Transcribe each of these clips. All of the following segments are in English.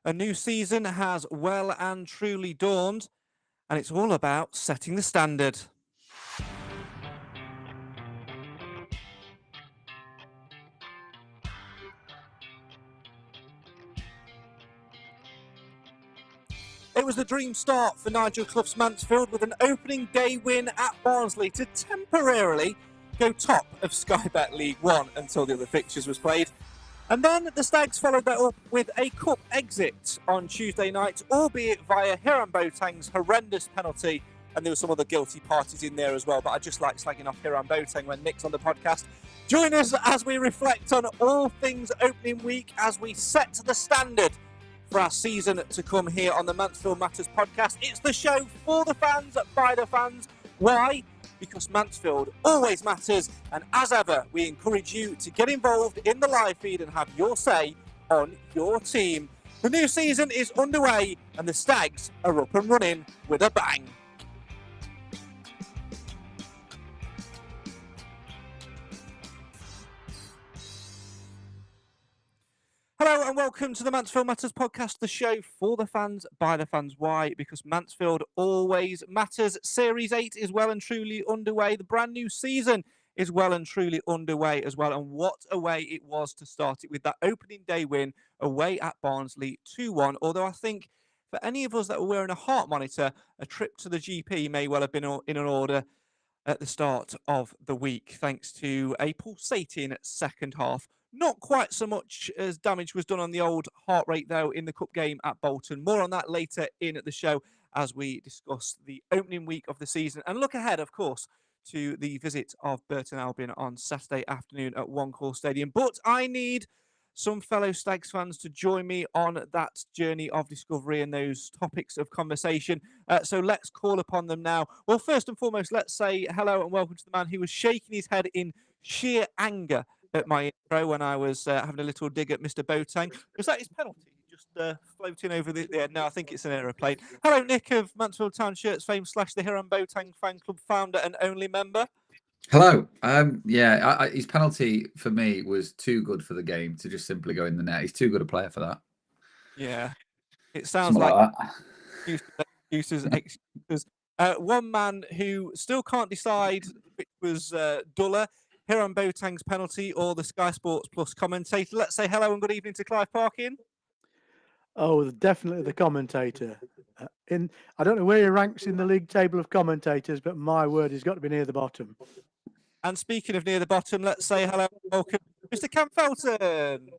A new season has well and truly dawned, and it's all about setting the standard. It was the dream start for Nigel Clough's Mansfield with an opening day win at Barnsley to temporarily go top of Sky Bet League One until the other fixtures was played. And then the Stags followed that up with a cup exit on Tuesday night, albeit via Hiram Boateng's horrendous penalty. And there were some other guilty parties in there as well, but I just like slagging off Hiram Boateng when Nick's on the podcast. Join us as we reflect on all things opening week as we set the standard for our season to come here on the Mansfield Matters Podcast. It's the show for the fans, by the fans. Why? Because Mansfield always matters, and as ever, we encourage you to get involved in the live feed and have your say on your team. The new season is underway, and the Stags are up and running with a bang. Hello and welcome to the Mansfield Matters Podcast, the show for the fans, by the fans. Why? Because Mansfield always matters. Series 8 is well and truly underway. The brand new season is well and truly underway as well. And what a way it was to start it with that opening day win away at Barnsley 2-1. Although I think for any of us that were wearing a heart monitor, a trip to the GP may well have been in an order at the start of the week, thanks to a pulsating second half. Not quite so much as damage was done on the old heart rate, though, in the cup game at Bolton. More on that later in the show as we discuss the opening week of the season and look ahead, of course, to the visit of Burton Albion on Saturday afternoon at One Call Stadium. But I need some fellow Stags fans to join me on that journey of discovery and those topics of conversation. So let's call upon them now. Well, first and foremost, let's say hello and welcome to the man who was shaking his head in sheer anger at my intro when I was having a little dig at Mr. Boateng. Was that his penalty? Just floating over the air? No, I think it's an aeroplane. Hello, Nick of Mansfield Town Shirts fame / the Hiram Boateng fan club founder and only member. Hello. His penalty for me was too good for the game to just simply go in the net. He's too good a player for that. Yeah, it sounds like excuses. One man who still can't decide which was duller, Hiram Boateng's penalty or the Sky Sports Plus commentator. Let's say hello and good evening to Clive Parkin. Oh, definitely the commentator. I don't know where he ranks in the league table of commentators, but my word, he's got to be near the bottom. And speaking of near the bottom, let's say hello and welcome Mr. Cam Felton.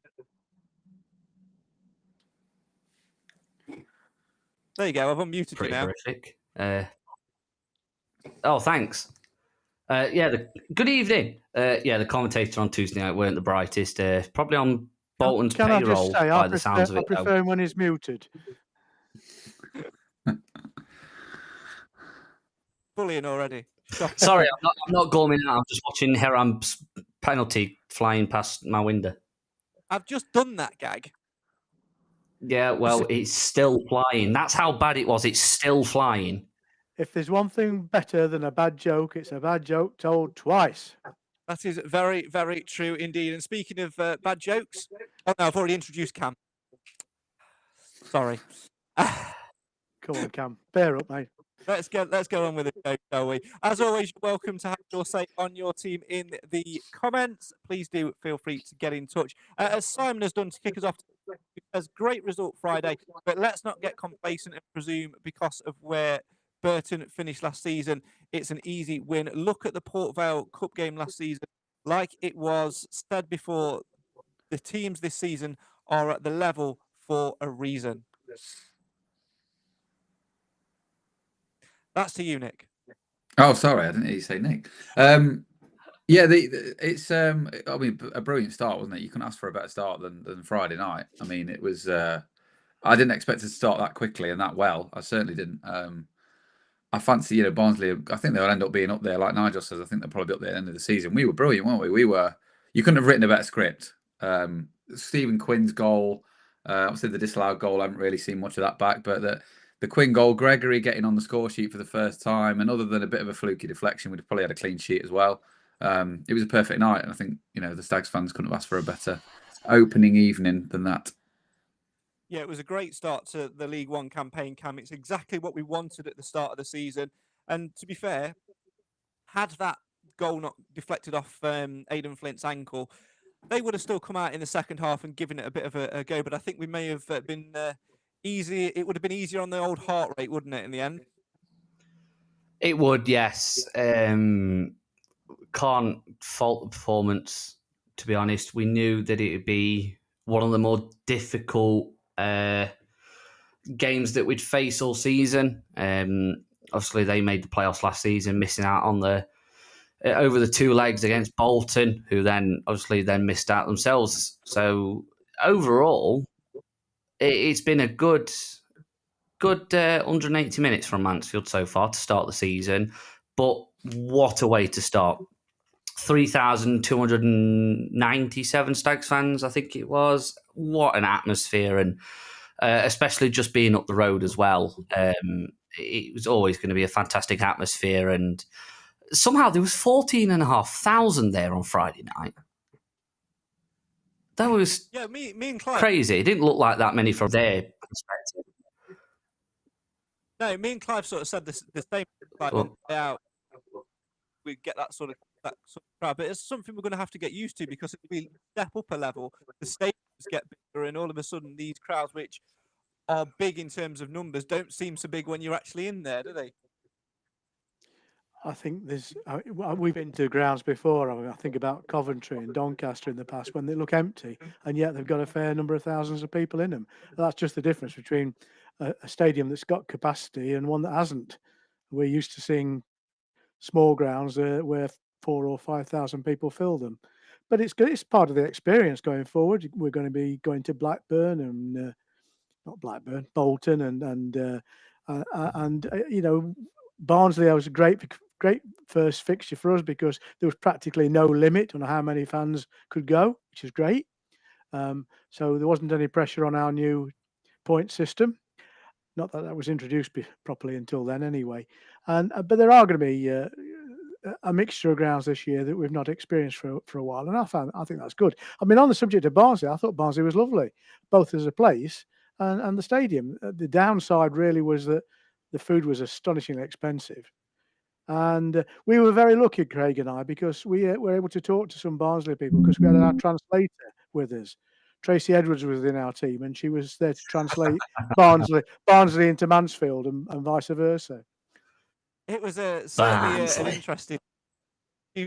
There you go. I've unmuted you now. Horrific. Thanks. Good evening. The commentator on Tuesday night weren't the brightest. Probably on Bolton's payroll by the sounds of it. I prefer him when he's muted. Bullying already. Sorry, I'm not going out. I'm just watching Hiram's penalty flying past my window. I've just done that gag. Yeah, well, it's still flying. That's how bad it was. It's still flying. If there's one thing better than a bad joke, it's a bad joke told twice. That is very, very true indeed. And speaking of bad jokes, no, I've already introduced Cam. Sorry. Come on, Cam. Bear up, mate. Let's go on with it, shall we? As always, you're welcome to have your say on your team in the comments. Please do feel free to get in touch. As Simon has done to kick us off, it was a great result Friday, but let's not get complacent and presume because of where Burton finished last season, it's an easy win. Look at the Port Vale Cup game last season. Like it was said before, the teams this season are at the level for a reason. That's to you, Nick. Oh, sorry, I didn't hear you say Nick. It's a brilliant start, wasn't it? You couldn't ask for a better start than Friday night. I mean, it was. I didn't expect it to start that quickly and that well. I certainly didn't. I fancy, Barnsley. I think they'll end up being up there, like Nigel says. I think they'll probably be up there at the end of the season. We were brilliant, weren't we? You couldn't have written a better script. Stephen Quinn's goal, obviously the disallowed goal. I haven't really seen much of that back, but the Quinn goal, Gregory getting on the score sheet for the first time, and other than a bit of a fluky deflection, we'd have probably had a clean sheet as well. It was a perfect night, and I think the Stags fans couldn't have asked for a better opening evening than that. Yeah, it was a great start to the League One campaign, Cam. It's exactly what we wanted at the start of the season. And to be fair, had that goal not deflected off Aidan Flint's ankle, they would have still come out in the second half and given it a bit of a go. But I think we may have been easy. It would have been easier on the old heart rate, wouldn't it, in the end? It would, yes. Can't fault the performance, to be honest. We knew that it would be one of the more difficult games that we'd face all season. Obviously, they made the playoffs last season, missing out on the over the 2 legs against Bolton, who then missed out themselves. So overall, it's been a good 180 minutes from Mansfield so far to start the season. But what a way to start. 3,297 Stags fans, I think it was. What an atmosphere, and especially just being up the road as well. It was always going to be a fantastic atmosphere, and somehow there was 14,500 there on Friday night. That was me and Clive, crazy. It didn't look like that many from their perspective. No, me and Clive sort of said the same. Like on the day out, we get that sort of crowd, but it's something we're going to have to get used to, because if we step up a level, the stadiums get bigger, and all of a sudden these crowds, which are big in terms of numbers, don't seem so big when you're actually in there, do they? I think we've been to grounds before. I think about Coventry and Doncaster in the past, when they look empty, and yet they've got a fair number of thousands of people in them. That's just the difference between a stadium that's got capacity and one that hasn't. We're used to seeing small grounds where 4,000 or 5,000 people fill them. But it's good. It's part of the experience going forward. We're going to be going to Blackburn and not Blackburn, Bolton, and Barnsley. That was a great first fixture for us, because there was practically no limit on how many fans could go, which is great. So there wasn't any pressure on our new point system. Not that was introduced properly until then, anyway. But there are going to be a mixture of grounds this year that we've not experienced for a while, and I think that's good. I mean, on the subject of Barnsley, I thought Barnsley was lovely, both as a place and the stadium. The downside really was that the food was astonishingly expensive. And we were very lucky, Craig and I, because we were able to talk to some Barnsley people, because we had our translator with us. Tracy Edwards was in our team, and she was there to translate Barnsley into Mansfield and vice versa. It was certainly an interesting.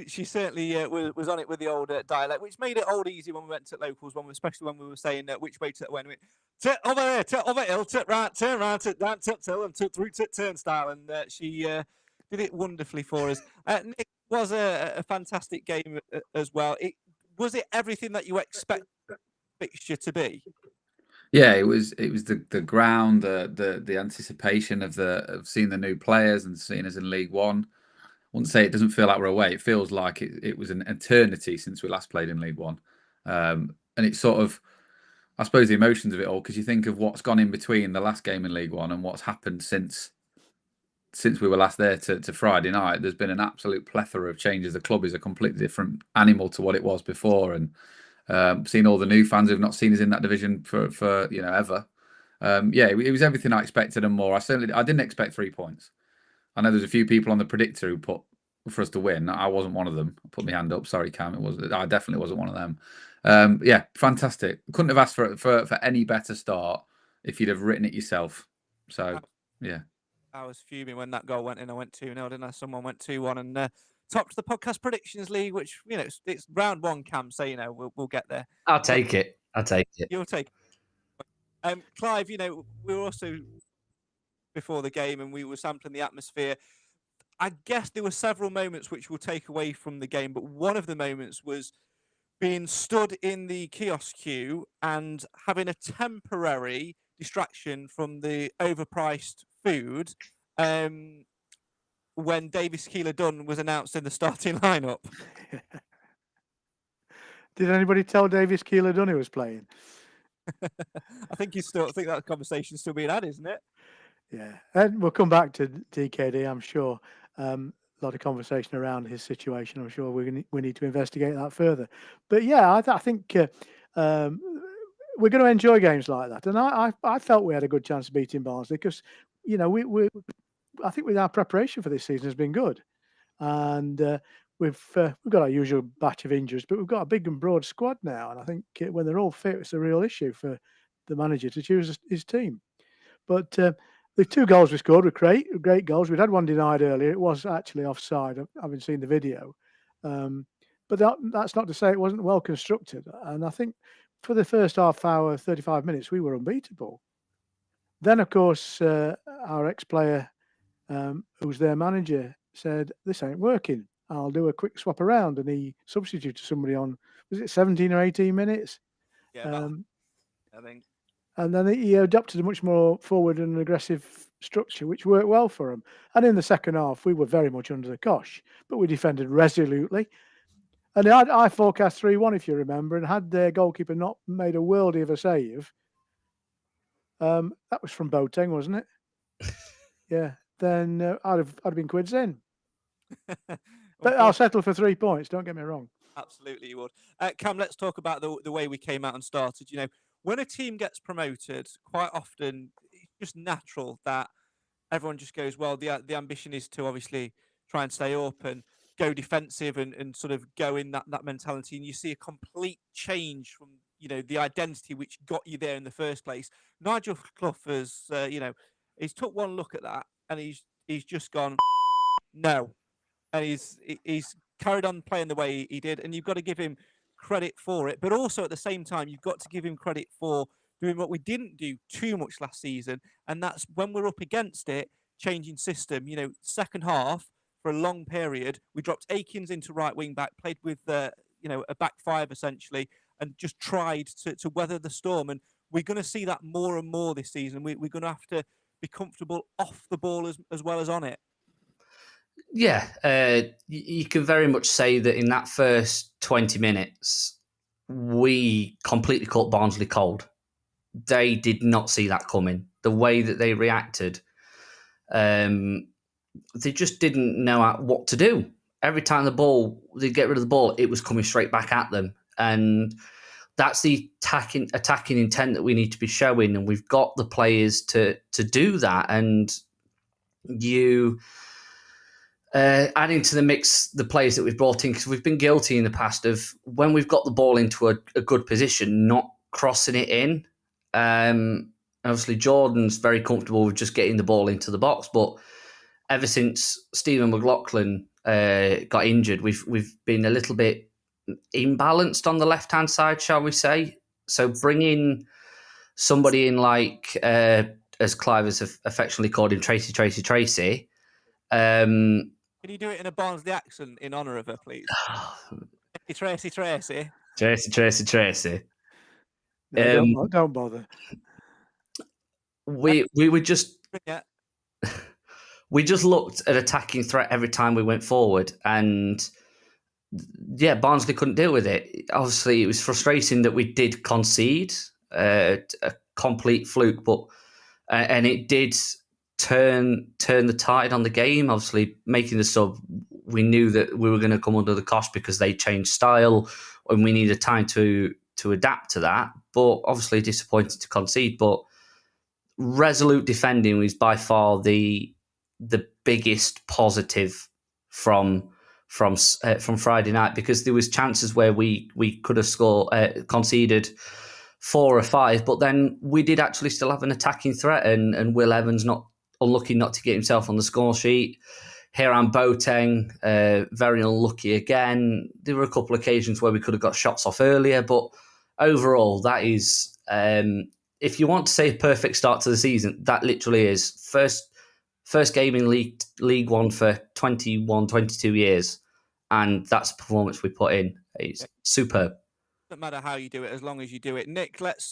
She certainly was on it with the old dialect, which made it easy when we went to locals, especially when we were saying which way to when we over there, over hill, right, turn right, down till and through to turnstile, and she did it wonderfully for us. Nick, was a fantastic game as well. Was it everything that you expect the fixture to be? Yeah, it was the ground, the anticipation of seeing the new players and seeing us in League One. I wouldn't say it doesn't feel like we're away. It feels like it was an eternity since we last played in League One. And it's sort of, I suppose, the emotions of it all, because you think of what's gone in between the last game in League One and what's happened since we were last there to Friday night. There's been an absolute plethora of changes. The club is a completely different animal to what it was before, and seeing all the new fans who've not seen us in that division for ever. It was everything I expected and more. I didn't expect 3 points. I know there's a few people on the predictor who put for us to win. I wasn't one of them. I put my hand up. Sorry, Cam. I definitely wasn't one of them. Fantastic. Couldn't have asked for any better start if you'd have written it yourself. So, yeah. I was fuming when that goal went in. I went 2-0, didn't I? Someone went 2-1 and topped the podcast predictions league, which it's round one, Cam. So we'll get there. I'll take it. You'll take it. Clive, we were also before the game, and we were sampling the atmosphere. I guess there were several moments which we'll take away from the game, but one of the moments was being stood in the kiosk queue and having a temporary distraction from the overpriced food when Davis Keeler-Dunn was announced in the starting lineup. Did anybody tell Davis Keeler-Dunn he was playing? I think that conversation's still being had, isn't it? Yeah, and we'll come back to DKD, I'm sure. A lot of conversation around his situation. I'm sure we need to investigate that further. But yeah, I think we're going to enjoy games like that. And I felt we had a good chance of beating Barnsley because, I think with our preparation for this season has been good. And we've got our usual batch of injuries, but we've got a big and broad squad now. And I think when they're all fit, it's a real issue for the manager to choose his team. But the 2 goals we scored were great goals. We'd had one denied earlier. It was actually offside. I haven't seen the video. But that's not to say it wasn't well constructed. And I think for the first half hour, 35 minutes, we were unbeatable. Then, of course, our ex-player, who's their manager, said, "This ain't working. I'll do a quick swap around." And he substituted somebody on, was it 17 or 18 minutes? Yeah, I think. And then he adopted a much more forward and aggressive structure, which worked well for him. And in the second half, we were very much under the cosh, but we defended resolutely. And I forecast 3-1, if you remember, and had their goalkeeper not made a worldie of a save, that was from Bolton, wasn't it? Yeah. Then I'd have been quids in. But I'll settle for 3 points. Don't get me wrong. Absolutely, you would. Cam, let's talk about the way we came out and started. When a team gets promoted, quite often it's just natural that everyone just goes, well, the ambition is to obviously try and stay up and go defensive and sort of go in that mentality. And you see a complete change from, the identity which got you there in the first place. Nigel Clough has, he's took one look at that and he's just gone, no. And he's carried on playing the way he did. And you've got to give him credit for it, but also at the same time you've got to give him credit for doing what we didn't do too much last season, and that's when we're up against it, changing system. Second half for a long period we dropped Akins into right wing back, played with a back 5 essentially, and just tried to weather the storm. And we're going to see that more and more this season. We're going to have to be comfortable off the ball as well as on it. Yeah, you can very much say that in that first 20 minutes, we completely caught Barnsley cold. They did not see that coming. The way that they reacted, they just didn't know what to do. Every time they get rid of the ball, it was coming straight back at them. And that's the attacking intent that we need to be showing. And we've got the players to do that. And you... adding to the mix the players that we've brought in, because we've been guilty in the past of when we've got the ball into a good position, not crossing it in. Obviously, Jordan's very comfortable with just getting the ball into the box, but ever since Stephen McLaughlin got injured, we've been a little bit imbalanced on the left-hand side, shall we say. So bringing somebody in like, as Clive has affectionately called him, Tracy, can you do it in a Barnsley accent in honour of her, please? Tracy. Tracy. No, don't bother. We were just... Yeah. We just looked at attacking threat every time we went forward. And, yeah, Barnsley couldn't deal with it. Obviously, it was frustrating that we did concede a complete fluke, but and it did... turn the tide on the game. Obviously, making the sub, we knew that we were going to come under the cosh because they changed style and we needed time to adapt to that. But obviously disappointed to concede. But resolute defending was by far the biggest positive from Friday night, because there was chances where we could have conceded 4 or 5, but then we did actually still have an attacking threat, and Will Evans unlucky not to get himself on the score sheet. Hiram Boateng, very unlucky again. There were a couple of occasions where we could have got shots off earlier, but overall, that is, if you want to say a perfect start to the season, that literally is first game in League One for 21, 22 years, and that's the performance we put in. It's superb. Doesn't matter how you do it, as long as you do it. Nick, let's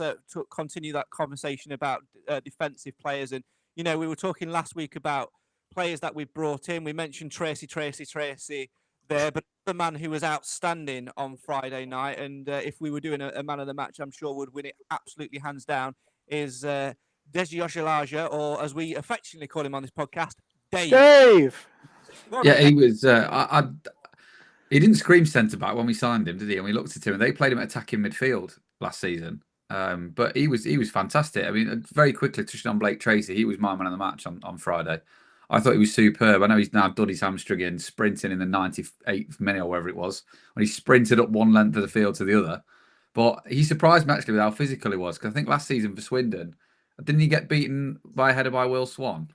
continue that conversation about defensive players. And we were talking last week about players that we brought in. We mentioned Tracy there, but the man who was outstanding on Friday night, and if we were doing a man of the match, I'm sure would win it absolutely hands down, is Desi Oshalaja, or as we affectionately call him on this podcast, Dave. Yeah, he was. He didn't scream centre back when we signed him, did he? And we looked at him, and they played him attacking midfield last season. But he was fantastic. I mean, very quickly touching on Blake Tracy, he was my man of the match on Friday. I thought he was superb. I know he's now done his hamstring in sprinting in the 98th minute or wherever it was, when he sprinted up one length of the field to the other. But he surprised me actually with how physical he was, because I think last season for Swindon, didn't he get beaten by a header by Will Swan?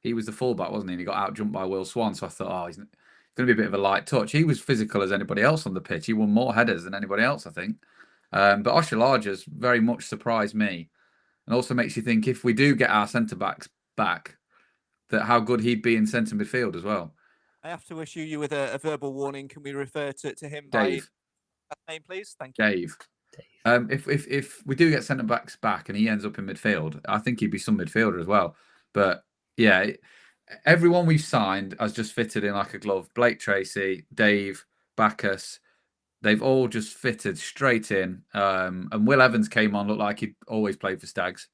He was the fullback, wasn't he? And he got out-jumped by Will Swan. So I thought, oh, he's going to be a bit of a light touch. He was physical as anybody else on the pitch. He won more headers than anybody else, I think. But Oshilaja's very much surprised me, and also makes you think, if we do get our centre-backs back, that how good he'd be in centre midfield as well. I have to issue you with a verbal warning. Can we refer to him Dave. by name, please? Thank you. Dave. If we do get centre backs back and he ends up in midfield, I think he'd be some midfielder as well. But yeah, everyone we've signed has just fitted in like a glove. Blake Tracy, Dave, Bacchus, they've all just fitted straight in. And Will Evans came on, looked like he'd always played for Stags.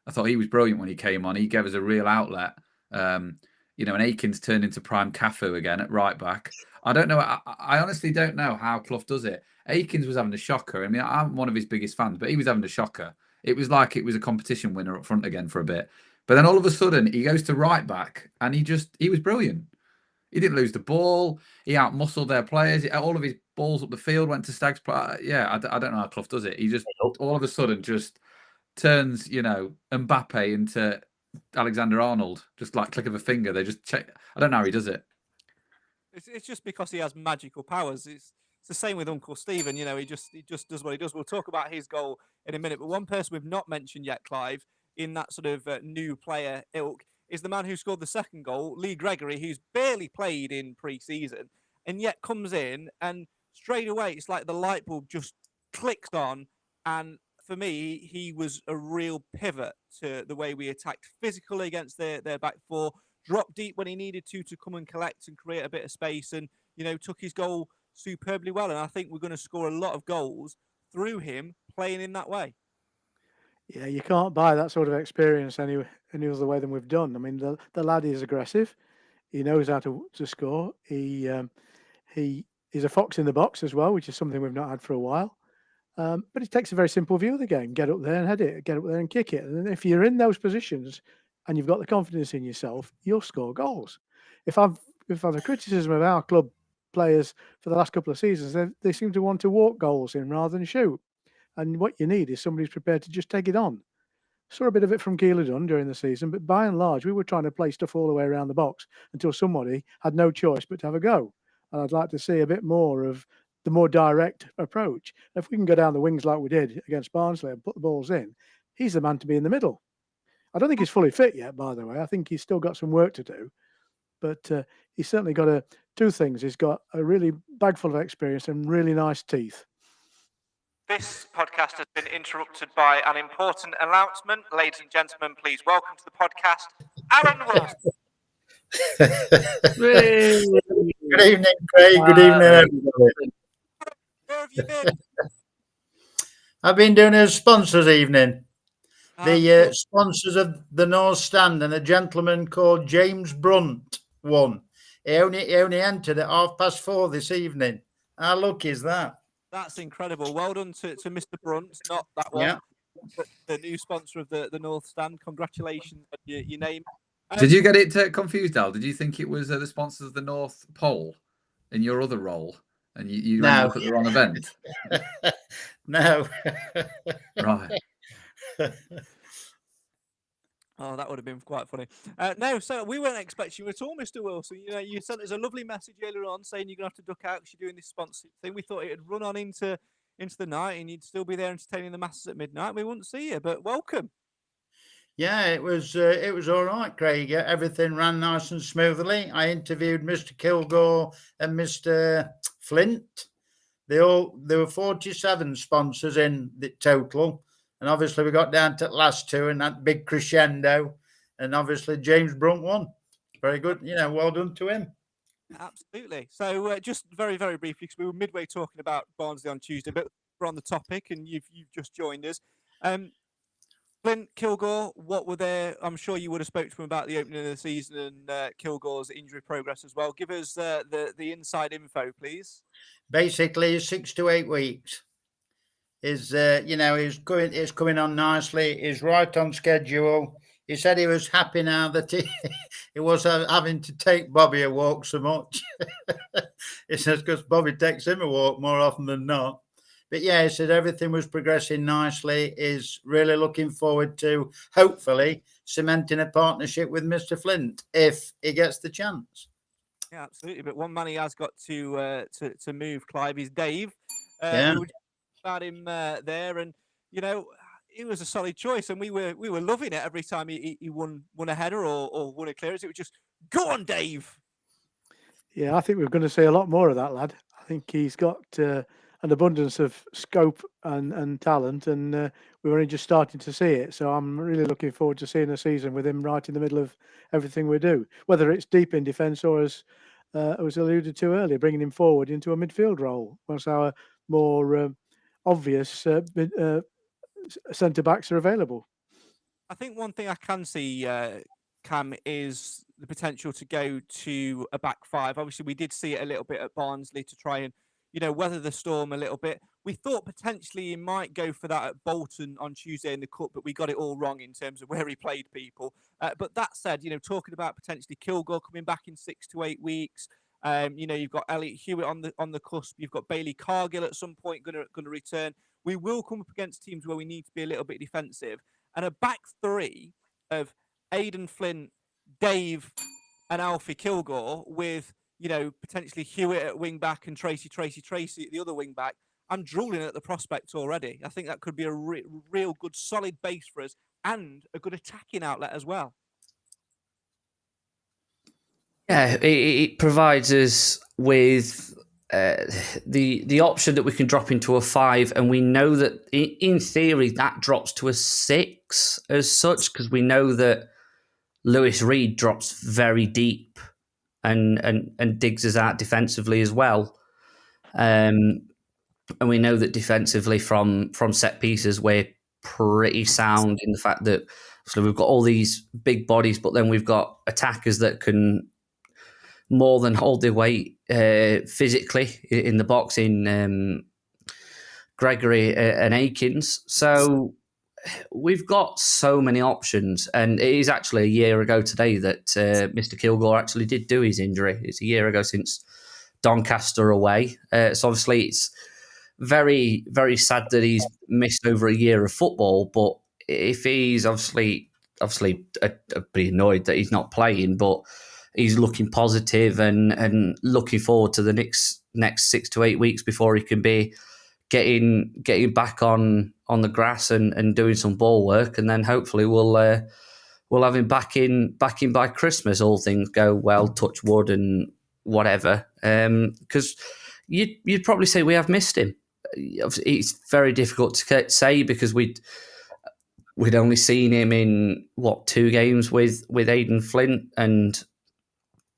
I thought he was brilliant when he came on. He gave us a real outlet. And Aikens turned into prime Cafu again at right back. I don't know. I honestly don't know how Clough does it. Aikens was having a shocker. I mean, I'm one of his biggest fans, but he was having a shocker. It was like it was a competition winner up front again for a bit. But then all of a sudden, he goes to right back, and he was brilliant. He didn't lose the ball. He out-muscled their players. All of his balls up the field went to Stags. Yeah, I don't know how Clough does it. He just all of a sudden just turns, Mbappe into Alexander Arnold, just like click of a finger. They just check. I don't know how he does it. It's just because he has magical powers. It's the same with Uncle Stephen. He just does what he does. We'll talk about his goal in a minute. But one person we've not mentioned yet, Clive, in that sort of new player ilk, is the man who scored the second goal, Lee Gregory, who's barely played in pre-season and yet comes in, and straight away it's like the light bulb just clicks on. And for me, he was a real pivot to the way we attacked physically against their back four, dropped deep when he needed to come and collect and create a bit of space, and took his goal superbly well. And I think we're going to score a lot of goals through him playing in that way. Yeah, you can't buy that sort of experience any other way than we've done. I mean, the lad is aggressive. He knows how to score. He is a fox in the box as well, which is something we've not had for a while. But he takes a very simple view of the game. Get up there and head it. Get up there and kick it. And if you're in those positions and you've got the confidence in yourself, you'll score goals. If I've had a criticism of our club players for the last couple of seasons, they seem to want to walk goals in rather than shoot. And what you need is somebody who's prepared to just take it on. Saw a bit of it from Keeler Dunn during the season, but by and large, we were trying to play stuff all the way around the box until somebody had no choice but to have a go. And I'd like to see a bit more of the more direct approach. If we can go down the wings like we did against Barnsley and put the balls in, he's the man to be in the middle. I don't think he's fully fit yet, by the way. I think he's still got some work to do. But he's certainly got two things. He's got a really bag full of experience and really nice teeth. This podcast has been interrupted by an important announcement. Ladies and gentlemen, please welcome to the podcast, Aaron Wilson. Good evening, Craig. Good evening, everybody. Where have you been? I've been doing a sponsors evening. The sponsors of the North Stand, and a gentleman called James Brunt won. He only entered at 4:30 this evening. How lucky is that? That's incredible. Well done to Mr. Brunt, not that one. Yeah. But the new sponsor of the North Stand. Congratulations on your name. Did you get it confused, Al? Did you think it was the sponsors of the North Pole in your other role, and you ran up at the wrong event? No. Right. Oh, that would have been quite funny. No, so we weren't expecting you at all, Mr. Wilson. You sent us a lovely message earlier on saying you're going to have to duck out because you're doing this sponsorship thing. We thought it would run on into the night and you'd still be there entertaining the masses at midnight. We wouldn't see you, but welcome. Yeah, it was all right, Craig. Everything ran nice and smoothly. I interviewed Mr. Kilgore and Mr. Flint. There were 47 sponsors in the total. And obviously we got down to the last two and that big crescendo. And obviously James Brunt won. Very good. Well done to him. Absolutely. So just very, very briefly, because we were midway talking about Barnsley on Tuesday, but we're on the topic and you've just joined us. Flint, Kilgore, what were there? I'm sure you would have spoke to him about the opening of the season and Kilgore's injury progress as well. Give us the inside info, please. Basically 6 to 8 weeks. is, he's coming on nicely. He's right on schedule. He said he was happy now that he was having to take Bobby a walk so much. He says because Bobby takes him a walk more often than not. But yeah, he said everything was progressing nicely. He's really looking forward to hopefully cementing a partnership with Mr. Flint if he gets the chance. Yeah, absolutely. But one man he has got to move, Clive, is Dave. Yeah. We were about him there, and it was a solid choice, and we were loving it every time he won a header or won a clearance. It was just go on, Dave. Yeah, I think we're going to see a lot more of that lad. I think he's got an abundance of scope and talent, and we're only just starting to see it. So I'm really looking forward to seeing a season with him right in the middle of everything we do, whether it's deep in defence or, as was alluded to earlier, bringing him forward into a midfield role once our more obvious centre-backs are available. I think one thing I can see, Cam, is the potential to go to a back five. Obviously, we did see it a little bit at Barnsley to try and, weather the storm a little bit. We thought potentially he might go for that at Bolton on Tuesday in the Cup, but we got it all wrong in terms of where he played people. But that said, talking about potentially Kilgore coming back in 6 to 8 weeks. You've got Elliot Hewitt on the cusp. You've got Bailey Cargill at some point going to return. We will come up against teams where we need to be a little bit defensive. And a back three of Aidan Flint, Dave, and Alfie Kilgore with, potentially Hewitt at wing back and Tracy at the other wing back. I'm drooling at the prospect already. I think that could be a real good, solid base for us and a good attacking outlet as well. Yeah, it provides us with the option that we can drop into a 5, and we know that in theory that drops to a 6 as such, because we know that Lewis Reed drops very deep and digs us out defensively as well. And we know that defensively from set pieces we're pretty sound in the fact that so we've got all these big bodies, but then we've got attackers that can more than hold their weight physically in the box in Gregory and Akins. So we've got so many options, and it is actually a year ago today that Mr. Kilgore actually did do his injury. It's a year ago since Doncaster away. So obviously it's very, very sad that he's missed over a year of football, but if he's obviously pretty annoyed that he's not playing, but he's looking positive and looking forward to the next 6 to 8 weeks before he can be getting back on the grass and doing some ball work, and then hopefully we'll have him back in by Christmas. All things go well, touch wood and whatever. Because you'd probably say we have missed him. It's very difficult to say because we'd only seen him in 2 games with Aidan Flint, and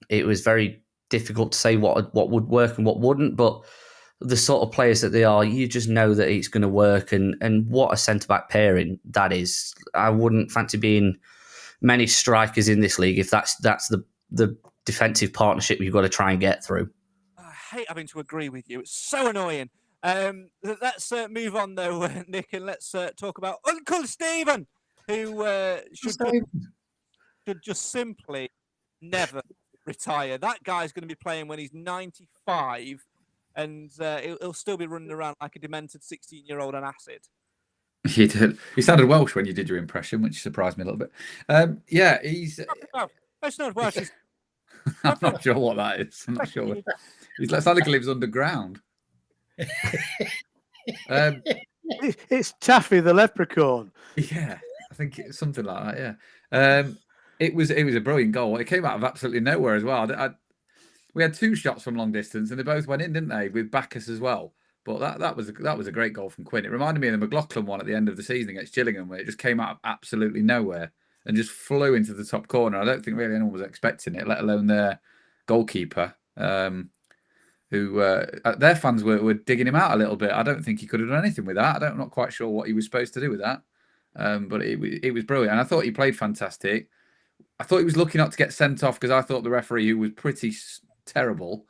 it was very difficult to say what would work and what wouldn't. But the sort of players that they are, you just know that it's going to work, and what a centre-back pairing that is. I wouldn't fancy being many strikers in this league if that's the defensive partnership you've got to try and get through. I hate having to agree with you. It's so annoying. Let's move on though, Nick, and let's talk about Uncle Stephen, who should just simply never retire. That guy's going to be playing when he's 95, and he'll still be running around like a demented 16-year-old on acid. You did. You sounded Welsh when you did your impression, which surprised me a little bit. Yeah, he's. It's not Welsh. I'm not sure what that is. I'm not sure. He's like something lives underground. It's Taffy the leprechaun. Yeah, I think it's something like that. Yeah, it was a brilliant goal. It came out of absolutely nowhere as well. We had 2 shots from long distance, and they both went in, didn't they? With Bacchus as well. But that was a great goal from Quinn. It reminded me of the McLaughlin one at the end of the season against Gillingham, where it just came out of absolutely nowhere and just flew into the top corner. I don't think really anyone was expecting it, let alone their goalkeeper, who their fans were digging him out a little bit. I don't think he could have done anything with that. I'm not quite sure what he was supposed to do with that. But it was brilliant. And I thought he played fantastic. I thought he was lucky not to get sent off because I thought the referee, who was pretty terrible,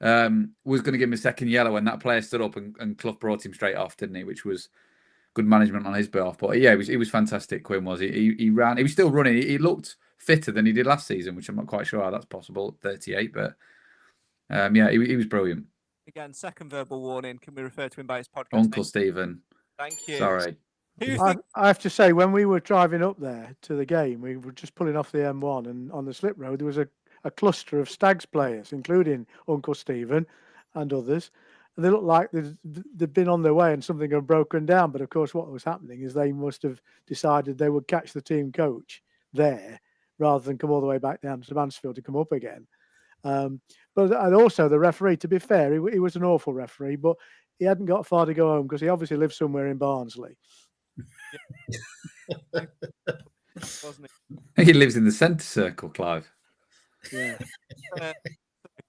was going to give him a second yellow when that player stood up and Clough brought him straight off, didn't he? Which was good management on his behalf. But yeah, he was fantastic. Quinn was. He ran. He was still running. He looked fitter than he did last season, which I'm not quite sure how that's possible at 38. But yeah, he was brilliant. Again, second verbal warning. Can we refer to him by his podcast Uncle name? Stephen. Thank you. Sorry. I have to say, when we were driving up there to the game, we were just pulling off the M1, and on the slip road there was a cluster of Stags players, including Uncle Stephen and others. And they looked like they'd been on their way and something had broken down. But of course, what was happening is they must have decided they would catch the team coach there rather than come all the way back down to Mansfield to come up again. But and also the referee, to be fair, he was an awful referee, but he hadn't got far to go home because he obviously lived somewhere in Barnsley. Wasn't it? I think he lives in the centre circle, Clive. Yeah.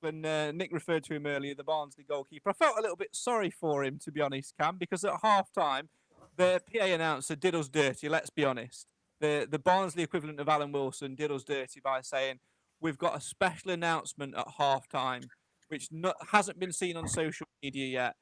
When Nick referred to him earlier, the Barnsley goalkeeper, I felt a little bit sorry for him, to be honest, Cam, because at half-time, the PA announcer did us dirty, let's be honest. The Barnsley equivalent of Alan Wilson did us dirty by saying, we've got a special announcement at half-time, which hasn't been seen on social media yet.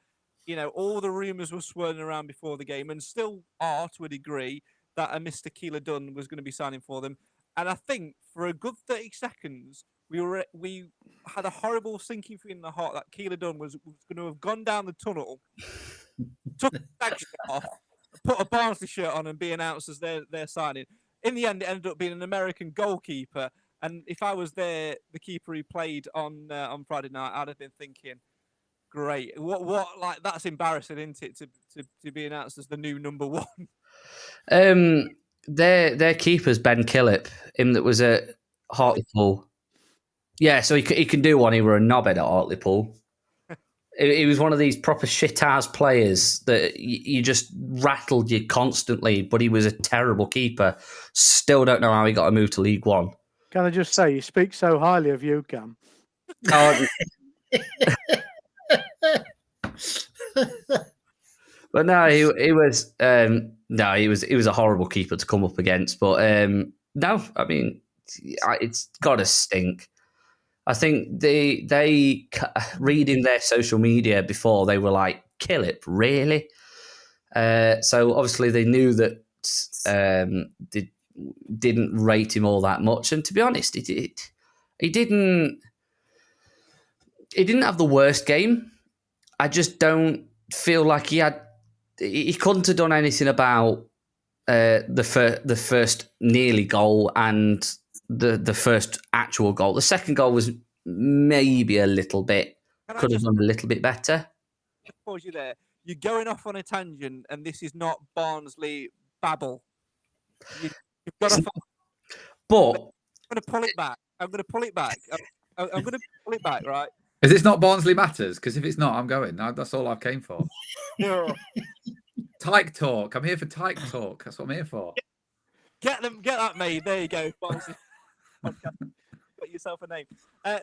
You know, all the rumours were swirling around before the game and still are to a degree that a Mr. Keeler Dunn was going to be signing for them. And I think for a good 30 seconds, we had a horrible sinking feeling in the heart that Keeler Dunn was going to have gone down the tunnel, took a Stag shirt off, put a Barnsley shirt on and be announced as their signing. In the end, it ended up being an American goalkeeper. And if I was there, the keeper who played on Friday night, I'd have been thinking, great. What like that's embarrassing, isn't it, to be announced as the new number one? Their keeper's Ben Killip, him that was at Hartlepool. Yeah, so he can do one. He were a knobhead at Hartlepool. He was one of these proper shit-ass players that you just rattled you constantly, but he was a terrible keeper. Still don't know how he got a move to League One. Can I just say, you speak so highly of you, Cam. Oh, but no, he was a horrible keeper to come up against. But no, I mean, it's got to stink. I think they reading their social media before, they were like, kill it, really? So obviously they knew that they didn't rate him all that much. And to be honest, he didn't have the worst game. I just don't feel like he couldn't have done anything about the first nearly goal and the first actual goal. The second goal was maybe a little bit, could have done a little bit better. Pause you there. You're going off on a tangent, and this is not Barnsley babble. You've got to. But I'm going to pull it back. I'm going to pull it back. I'm going to pull it back, right? Is this not Barnsley Matters? Because if it's not, I'm going. That's all I came for. No. Tyke talk. I'm here for Tyke talk. That's what I'm here for. Get that made. There you go. Barnsley. Got yourself a name.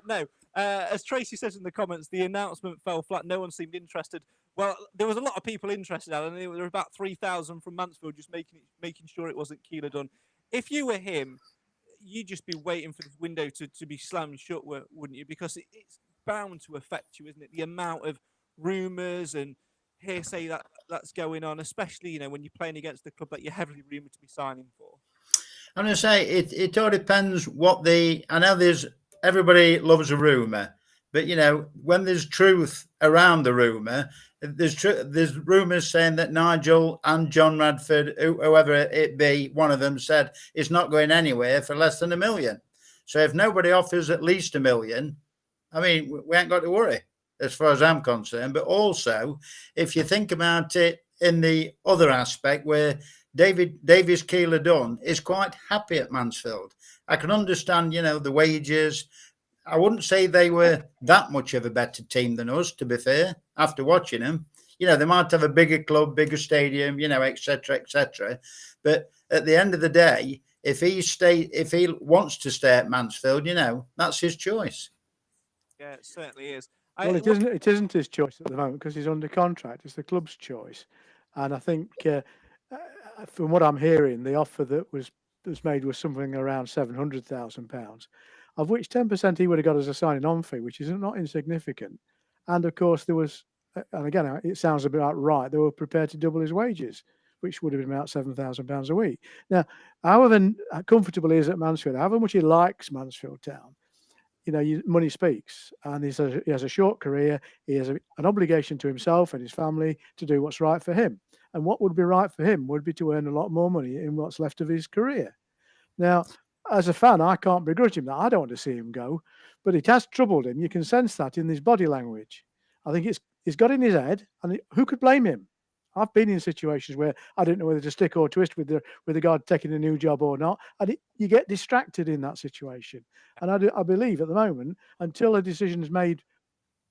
No. As Tracy says in the comments, the announcement fell flat. No one seemed interested. Well, there was a lot of people interested, Alan. There were about 3,000 from Mansfield just making sure it wasn't Keeler Dunn. If you were him, you'd just be waiting for this window to be slammed shut, wouldn't you? Because it's bound to affect you, isn't it? The amount of rumours and hearsay that's going on, especially, you know, when you're playing against the club that you're heavily rumoured to be signing for. I'm going to say it all depends I know everybody loves a rumour, but, you know, when there's truth around the rumour, there's rumours saying that Nigel and John Radford, whoever it be, one of them said it's not going anywhere for less than $1 million. So if nobody offers at least $1 million, I mean, we ain't got to worry as far as I'm concerned. But also, if you think about it in the other aspect where Davies Keeler Dunn is quite happy at Mansfield. I can understand, you know, the wages. I wouldn't say they were that much of a better team than us, to be fair, after watching them. You know, they might have a bigger club, bigger stadium, you know, et cetera, et cetera. But at the end of the day, if he wants to stay at Mansfield, you know, that's his choice. Yeah, it certainly is. Well, it isn't his choice at the moment because he's under contract. It's the club's choice. And I think from what I'm hearing, the offer that was made was something around £700,000, of which 10% he would have got as a signing on fee, which is not insignificant. And of course, there was, and again, it sounds about right, they were prepared to double his wages, which would have been about £7,000 a week. Now, however comfortable he is at Mansfield, however much he likes Mansfield Town, money speaks, and he has a short career. He has an obligation to himself and his family to do what's right for him. And what would be right for him would be to earn a lot more money in what's left of his career. Now, as a fan, I can't begrudge him that. I don't want to see him go, but it has troubled him. You can sense that in his body language. I think it's got in his head, and who could blame him? I've been in situations where I didn't know whether to stick or twist with the guy taking a new job or not, and you get distracted in that situation. And I believe at the moment, until a decision is made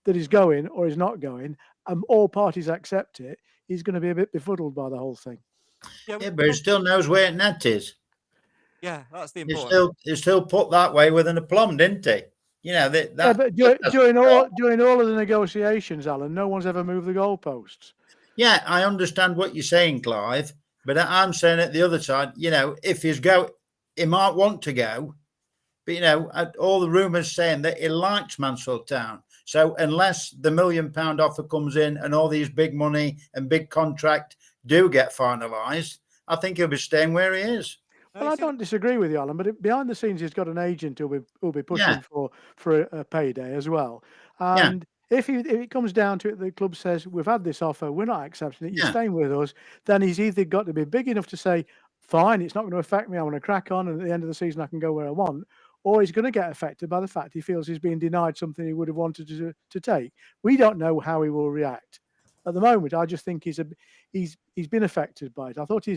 that he's going or he's not going, and all parties accept it, he's going to be a bit befuddled by the whole thing. Yeah, but he still knows where net is. Yeah, that's the important. He's still put that way with an aplomb, didn't he? But during all of the negotiations, Alan, no one's ever moved the goalposts. Yeah, I understand what you're saying, Clive, but I'm saying at the other side, if he might want to go, but all the rumours saying that he likes Mansfield Town. So unless the £1 million offer comes in and all these big money and big contract do get finalised, I think he'll be staying where he is. Well, I don't disagree with you, Alan, but behind the scenes, he's got an agent who'll be pushing for a payday as well. And if it comes down to it, the club says, we've had this offer, we're not accepting it, you're staying with us, then he's either got to be big enough to say, fine, it's not going to affect me, I want to crack on, and at the end of the season, I can go where I want, or he's going to get affected by the fact he feels he's being denied something he would have wanted to take. We don't know how he will react. At the moment, I just think he's been affected by it. I thought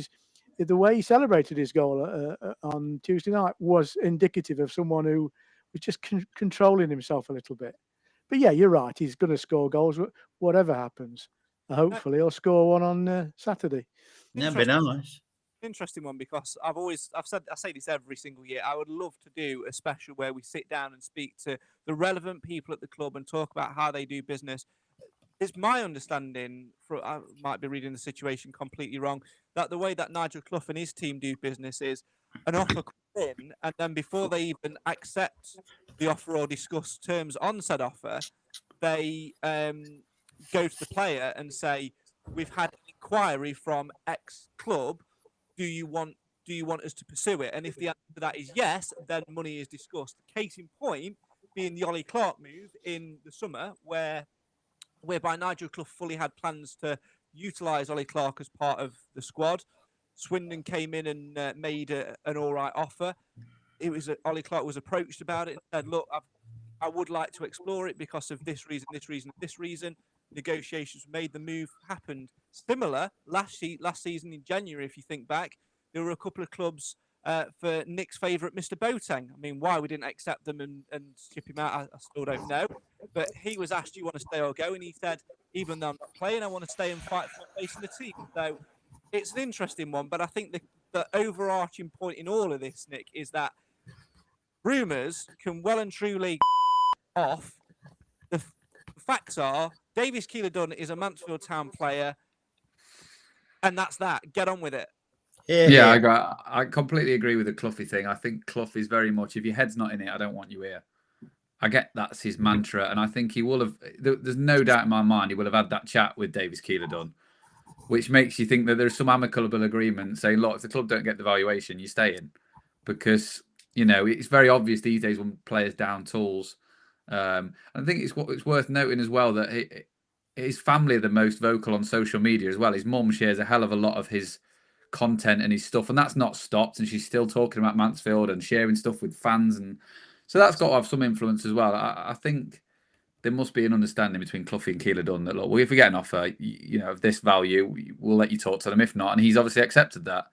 the way he celebrated his goal on Tuesday night was indicative of someone who was just controlling himself a little bit. But yeah, you're right. He's going to score goals, whatever happens. Hopefully, he'll score one on Saturday. Yeah, be nice. Interesting one, because I say this every single year. I would love to do a special where we sit down and speak to the relevant people at the club and talk about how they do business. It's my understanding, I might be reading the situation completely wrong, that the way that Nigel Clough and his team do business is an offer comes in, and then before they even accept the offer or discuss terms on said offer, they go to the player and say, we've had an inquiry from X club, do you want us to pursue it? And if the answer to that is yes, then money is discussed. Case in point being the Ollie Clark move in the summer, whereby Nigel Clough fully had plans to utilise Ollie Clark as part of the squad. Swindon came in and made an all right offer. Ollie Clark was approached about it and said, look, I would like to explore it because of this reason, this reason, this reason. Negotiations made, the move happened. Similar, last season in January, if you think back, there were a couple of clubs for Nick's favourite, Mr. Boateng. I mean, why we didn't accept them and ship him out, I still don't know. But he was asked, do you want to stay or go? And he said, even though I'm not playing, I want to stay and fight for a place in the team. So it's an interesting one. But I think the overarching point in all of this, Nick, is that rumours can well and truly off. The facts are, Davies Keeler-Dunn is a Mansfield Town player, and that's that. Get on with it. Yeah, I completely agree with the Cloughie thing. I think Clough is very much, if your head's not in it, I don't want you here. I get that's his mantra, and I think he will have, there's no doubt in my mind, he will have had that chat with Davies Keeler-Dunn, which makes you think that there's some amicable agreement saying, look, if the club don't get the valuation, you stay in. Because, it's very obvious these days when players down tools. I think it's worth noting as well that his family are the most vocal on social media as well. His mum shares a hell of a lot of his content and his stuff, and that's not stopped, and she's still talking about Mansfield and sharing stuff with fans, and so that's got to have some influence as well. I think there must be an understanding between Cloughie and Keeler-Dunn that, look, well, if we get an offer, of this value, we'll let you talk to them. If not, and he's obviously accepted that.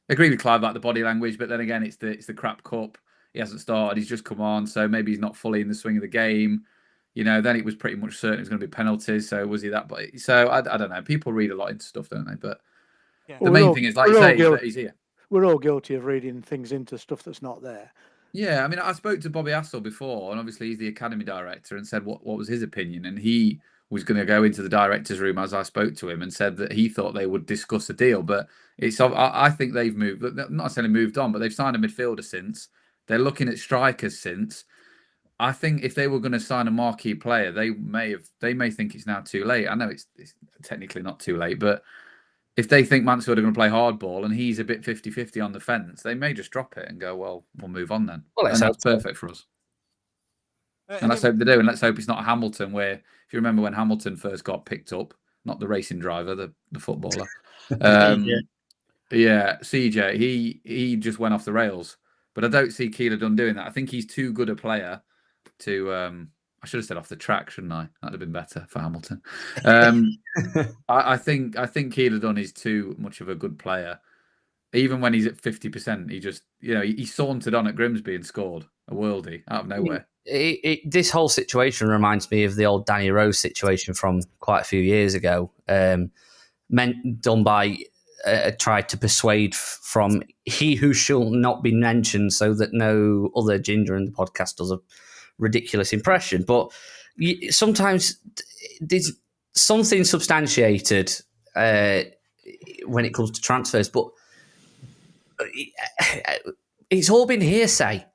I agree with Clive about the body language, but then again, it's the crap cup. He hasn't started. He's just come on, so maybe he's not fully in the swing of the game. Then it was pretty much certain it was going to be penalties. So was he that? But so I don't know. People read a lot into stuff, don't they? But the main thing is, like you say, is that he's here. We're all guilty of reading things into stuff that's not there. Yeah, I mean, I spoke to Bobby Assel before, and obviously he's the academy director, and said what was his opinion, and he was going to go into the director's room as I spoke to him and said that he thought they would discuss a deal. But I think they've moved, not necessarily moved on, but they've signed a midfielder since. They're looking at strikers since. I think if they were going to sign a marquee player, they may think it's now too late. I know it's technically not too late, but if they think Mansfield are going to play hardball and he's a bit 50-50 on the fence, they may just drop it and go, well, we'll move on then. Well, and that's perfect for us. And let's hope they do. And let's hope it's not Hamilton, where, if you remember when Hamilton first got picked up, not the racing driver, the footballer. Yeah, CJ, he just went off the rails. But I don't see Keeler Dunn doing that. I think he's too good a player to... I should have said off the track, shouldn't I? That'd have been better for Hamilton. I think Keeler Dunn is too much of a good player. Even when he's at 50%, he just, he sauntered on at Grimsby and scored a worldie out of nowhere. This whole situation reminds me of the old Danny Rose situation from quite a few years ago. Done by tried to persuade from he who shall not be mentioned, so that no other ginger in the podcast does a ridiculous impression. But sometimes there's something substantiated when it comes to transfers, but it's all been hearsay.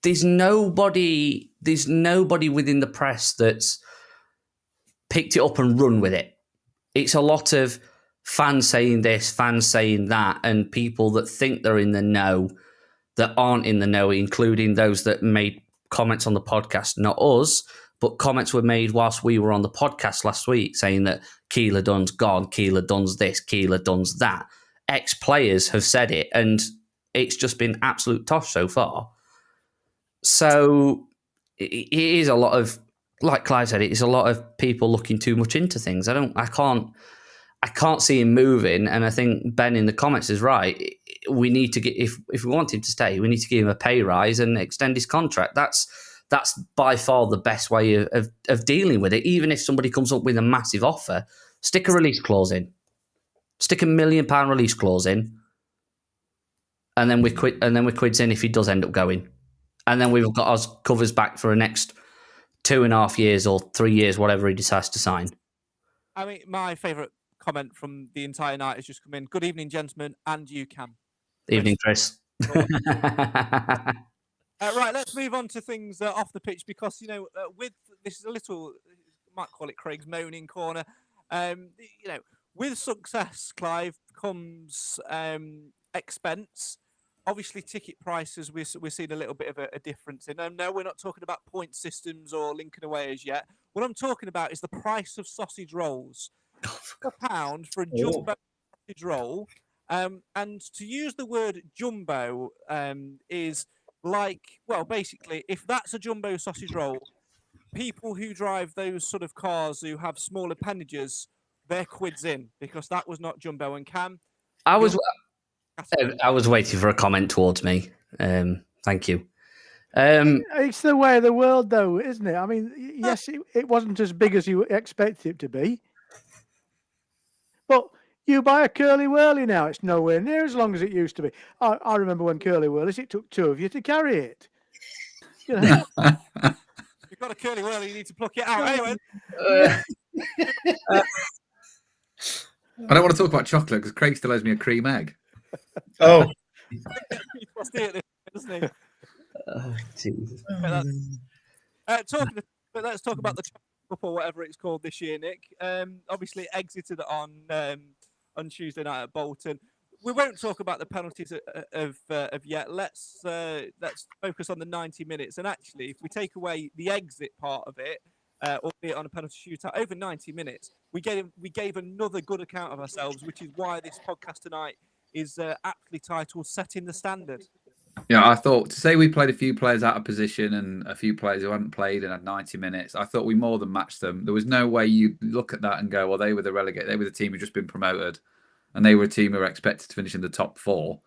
There's nobody within the press that's picked it up and run with it. It's a lot of fans saying this, fans saying that, and people that think they're in the know that aren't in the know, including those that made comments on the podcast, not us, but comments were made whilst we were on the podcast last week saying that Keeler Dunn's gone, Keeler Dunn's this, Keeler Dunn's that. Ex-players have said it, and it's just been absolute tosh so far. So it is a lot of, like Clive said, it is a lot of people looking too much into things. I can't see him moving, and I think Ben in the comments is right. We need to get, if we want him to stay, we need to give him a pay rise and extend his contract. That's by far the best way of dealing with it. Even if somebody comes up with a massive offer, stick a release clause in. Stick £1 million release clause in, and then we quit. And then we quids in if he does end up going, and then we've got our covers back for the next 2.5 years or 3 years, whatever he decides to sign. I mean, my favourite comment from the entire night has just come in. Good evening, gentlemen, and you, Cam. Evening, Chris. Right, let's move on to things off the pitch, because with this is a little, might call it Craig's moaning corner. With success, Clive, comes expense. Obviously, ticket prices, we're seeing a little bit of a difference in them. No, we're not talking about point systems or Lincoln away as yet. What I'm talking about is the price of sausage rolls. £1 for a jumbo sausage roll. And to use the word jumbo is like, well, basically, if that's a jumbo sausage roll, people who drive those sort of cars who have small appendages, they're quids in, because that was not jumbo. And Cam, I was waiting for a comment towards me. Thank you. It's the way of the world, though, isn't it? I mean, yes, it wasn't as big as you expected it to be, but you buy a Curly Whirly now, it's nowhere near as long as it used to be. I remember when Curly Whirlies, it took 2 of you to carry it. You've got a Curly Whirly, you need to pluck it out. Anyway. I don't want to talk about chocolate because Craig still owes me a cream egg. Oh. Doesn't he? Oh, Jesus. Let's talk about the Cup or whatever it's called this year, Nick. Obviously exited on Tuesday night at Bolton. We won't talk about the penalties of yet. Let's focus on the 90 minutes. And actually, if we take away the exit part of it, albeit on a penalty shootout, over 90 minutes, we gave another good account of ourselves, which is why this podcast tonight is aptly titled "Setting the Standard." Yeah, I thought, to say we played a few players out of position and a few players who hadn't played and had 90 minutes, I thought we more than matched them. There was no way you look at that and go, well, they were the relegate. They were the team who just been promoted, and they were a team who were expected to finish in the top 4.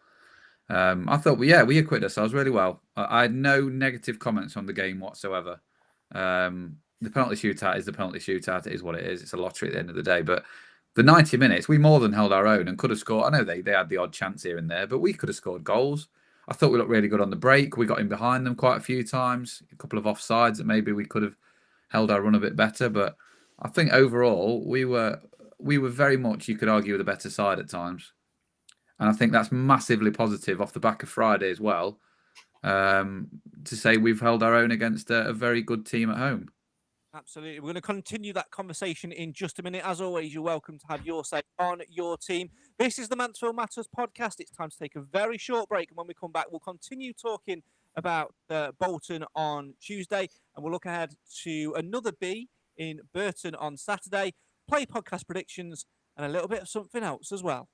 I thought, we acquitted ourselves really well. I had no negative comments on the game whatsoever. The penalty shootout is the penalty shootout. It is what it is. It's a lottery at the end of the day. But the 90 minutes, we more than held our own and could have scored. I know they had the odd chance here and there, but we could have scored goals. I thought we looked really good on the break. We got in behind them quite a few times. A couple of offsides that maybe we could have held our run a bit better. But I think overall, we were very much, you could argue, the better side at times. And I think that's massively positive off the back of Friday as well. to say we've held our own against a very good team at home. Absolutely. We're going to continue that conversation in just a minute. As always, you're welcome to have your say on your team. This is the Mansfield Matters podcast. It's time to take a very short break. And when we come back, we'll continue talking about Bolton on Tuesday. And we'll look ahead to another B in Burton on Saturday, play podcast predictions, and a little bit of something else as well.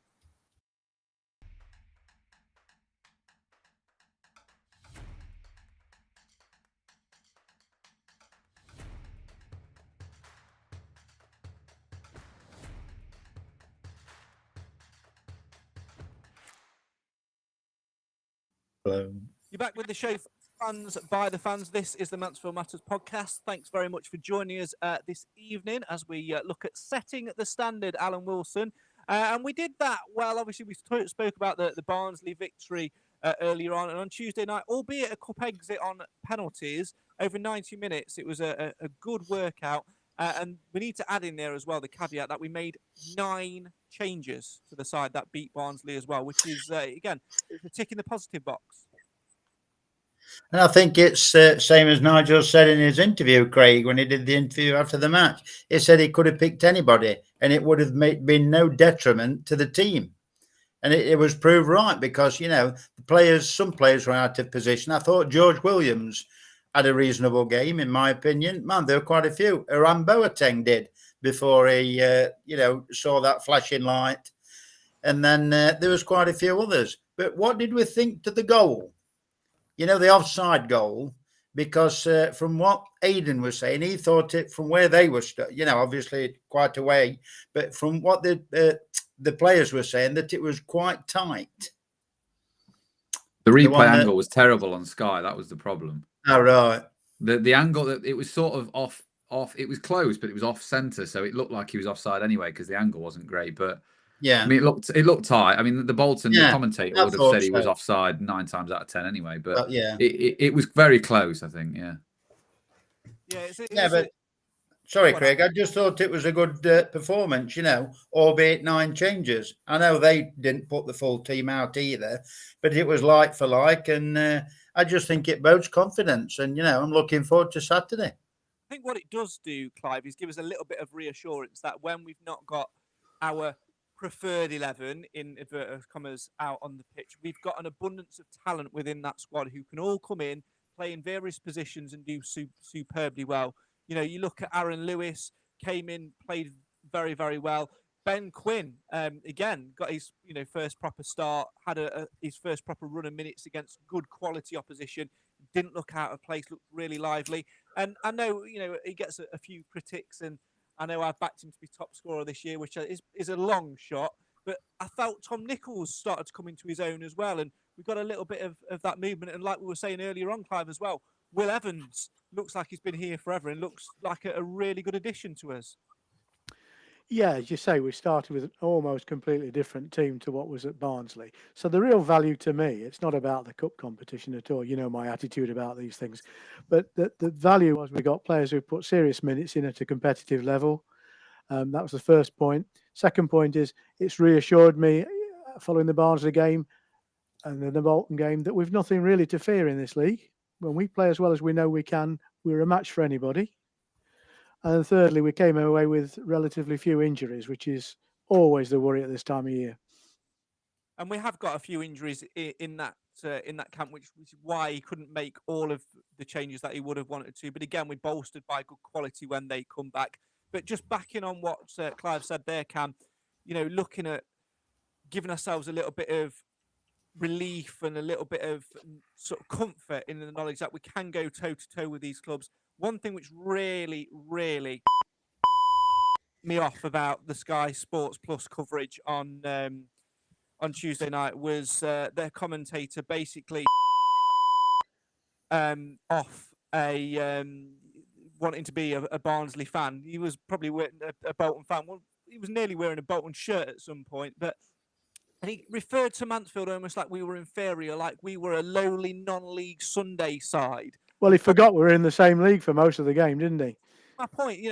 Hello. You're back with the show, Fans by the Fans. This is the Mansfield Matters podcast. Thanks very much for joining us this evening as we look at setting the standard, Alan Wilson. And we did that well. Obviously, we spoke about the Barnsley victory earlier on. And on Tuesday night, albeit a cup exit on penalties, over 90 minutes, it was a good workout. And we need to add in there as well the caveat that we made 9 changes to the side that beat Barnsley as well, which is, again, it's a tick in the positive box. And I think it's same as Nigel said in his interview, Craig, when he did the interview after the match. He said he could have picked anybody and it would have been no detriment to the team. And it was proved right because, some players were out of position. I thought George Williams had a reasonable game, in my opinion. Man, there were quite a few. Aram Boateng did before he, saw that flashing light. And then there was quite a few others. But what did we think to the goal? The offside goal, because from what Aidan was saying, he thought it from where they were, obviously quite away, but from what the players were saying, that it was quite tight. The replay angle was terrible on Sky. That was the problem. Oh, right. The angle that it was sort of off. It was close, but it was off centre, so it looked like he was offside anyway because the angle wasn't great. But yeah, I mean, it looked tight. I mean, the Bolton the commentator would have said he was offside 9 times out of 10 anyway. But it was very close, I think. Yeah. But sorry, Craig, I just thought it was a good performance. Albeit 9 changes. I know they didn't put the full team out either, but it was like for like, and I just think it bodes confidence. And I'm looking forward to Saturday. I think what it does do, Clive, is give us a little bit of reassurance that when we've not got our preferred 11 in inverted commas out on the pitch, we've got an abundance of talent within that squad who can all come in, play in various positions and do superbly well. You look at Aaron Lewis, came in, played very, very well. Ben Quinn, again, got his first proper start, had his first proper run of minutes against good quality opposition, didn't look out of place, looked really lively. And I know, he gets a few critics, and I know I've backed him to be top scorer this year, which is a long shot. But I felt Tom Nichols started to come into his own as well. And we've got a little bit of that movement. And like we were saying earlier on, Clive, as well, Will Evans looks like he's been here forever and looks like a really good addition to us. Yeah, as you say, we started with an almost completely different team to what was at Barnsley. So the real value to me, it's not about the cup competition at all. You know my attitude about these things. But the value was we got players who put serious minutes in at a competitive level. That was the first point. Second point is it's reassured me following the Barnsley game and then the Bolton game that we've nothing really to fear in this league. When we play as well as we know we can, we're a match for anybody. And thirdly, we came away with relatively few injuries, which is always the worry at this time of year. And we have got a few injuries in that camp, which is why he couldn't make all of the changes that he would have wanted to. But again, we're bolstered by good quality when they come back. But just backing on what Clive said there, Cam, looking at giving ourselves a little bit of relief and a little bit of sort of comfort in the knowledge that we can go toe-to-toe with these clubs. One thing which really, really me off about the Sky Sports Plus coverage on Tuesday night was their commentator basically off a wanting to be a Barnsley fan. He was probably a Bolton fan. Well, he was nearly wearing a Bolton shirt at some point, but he referred to Mansfield almost like we were inferior, like we were a lowly non-league Sunday side. Well, he forgot we were in the same league for most of the game, didn't he? My point,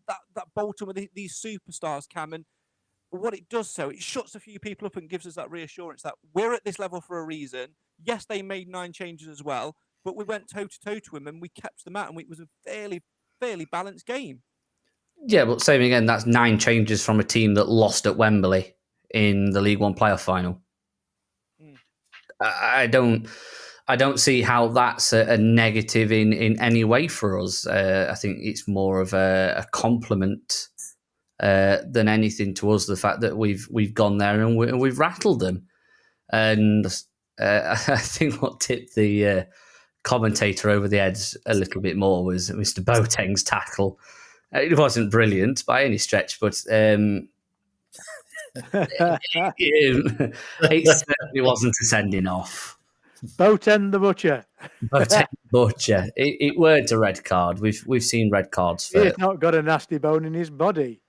that Bolton with these superstars, Cam, and what it does so, it shuts a few people up and gives us that reassurance that we're at this level for a reason. Yes, they made 9 changes as well, but we went toe-to-toe to them and we kept them out, and it was a fairly balanced game. Yeah, but same again, that's 9 changes from a team that lost at Wembley in the League One playoff final. I don't see how that's a negative in any way for us. I think it's more of a compliment than anything to us. The fact that we've gone there and we've rattled them, and I think what tipped the commentator over the edge a little bit more was Mr. Boateng's tackle. It wasn't brilliant by any stretch, but it certainly wasn't a sending off. Bolton the butcher. Boateng butcher. It weren't a red card. We've seen red cards for. He's not got a nasty bone in his body.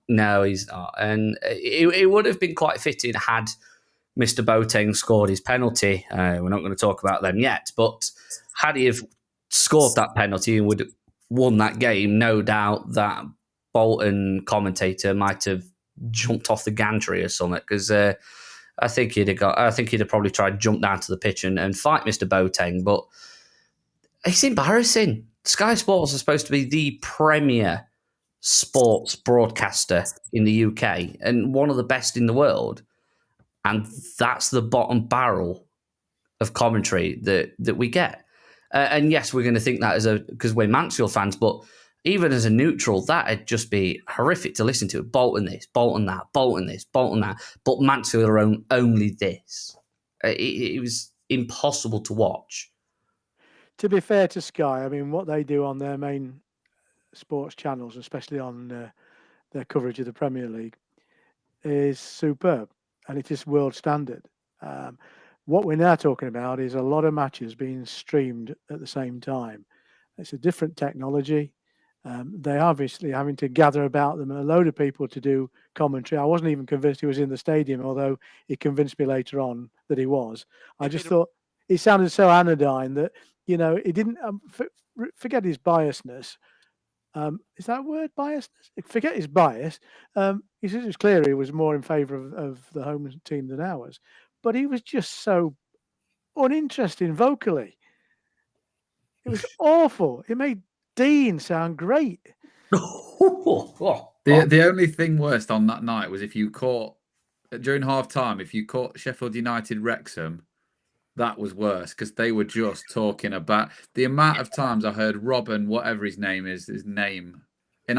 No, he's not, and it would have been quite fitting had Mr. Boateng scored his penalty. We're not going to talk about them yet, but had he have scored that penalty and would have won that game, no doubt that Bolton commentator might have jumped off the gantry or something, because I think he'd have probably tried to jump down to the pitch and fight Mr. Boateng, but it's embarrassing. Sky Sports are supposed to be the premier sports broadcaster in the UK and one of the best in the world, and that's the bottom barrel of commentary that we get. And yes, we're going to think that because we're Mansfield fans, but even as a neutral, that'd just be horrific to listen to. Bolton this, Bolton that, Bolton this, Bolton that, but Mansfield are only this. It was impossible to watch. To be fair to Sky, I mean, what they do on their main sports channels, especially on their coverage of the Premier League, is superb, and it is world standard. What we're now talking about is a lot of matches being streamed at the same time. It's a different technology. They obviously having to gather about them a load of people to do commentary. I wasn't even convinced he was in the stadium, although he convinced me later on that he was. I just thought it sounded so anodyne that, he didn't forget his biasness. Is that a word, biasness? Forget his bias. He said it was clear he was more in favour of the home team than ours. But he was just so uninteresting vocally. It was awful. It made Dean sound great. The only thing worst on that night was if you caught, during half time, if you caught Sheffield United Wrexham, that was worse, because they were just talking about the amount of times I heard Robin, whatever his name is, and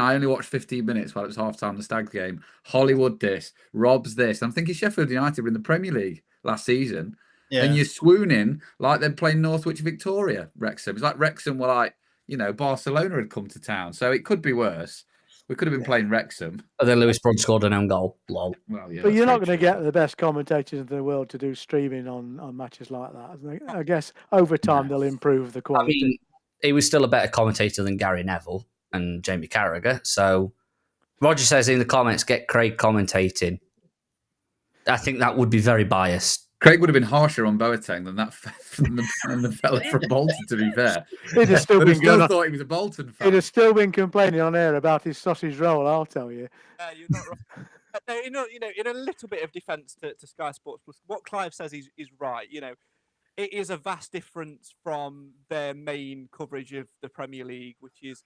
I only watched 15 minutes while it was half time the Stag game. Hollywood this, Rob's this. I'm thinking Sheffield United were in the Premier League last season, and you're swooning like they're playing Northwich Victoria. Wrexham. It's like Wrexham were like, Barcelona had come to town, so it could be worse. We could have been playing Wrexham. And then Lewis Brunt scored an own goal. Lol. Well, yeah, but you're not going to get the best commentators in the world to do streaming on matches like that. I guess over time they'll improve the quality. I mean, he was still a better commentator than Gary Neville and Jamie Carragher. So Roger says in the comments, get Craig commentating. I think that would be very biased. Craig would have been harsher on Boateng than the fella from Bolton, to be fair. He'd have still thought he was a Bolton fan. He'd have still been complaining on air about his sausage roll, I'll tell you. You're not right. No, in a little bit of defence to Sky Sports Plus, what Clive says is right. It is a vast difference from their main coverage of the Premier League, which is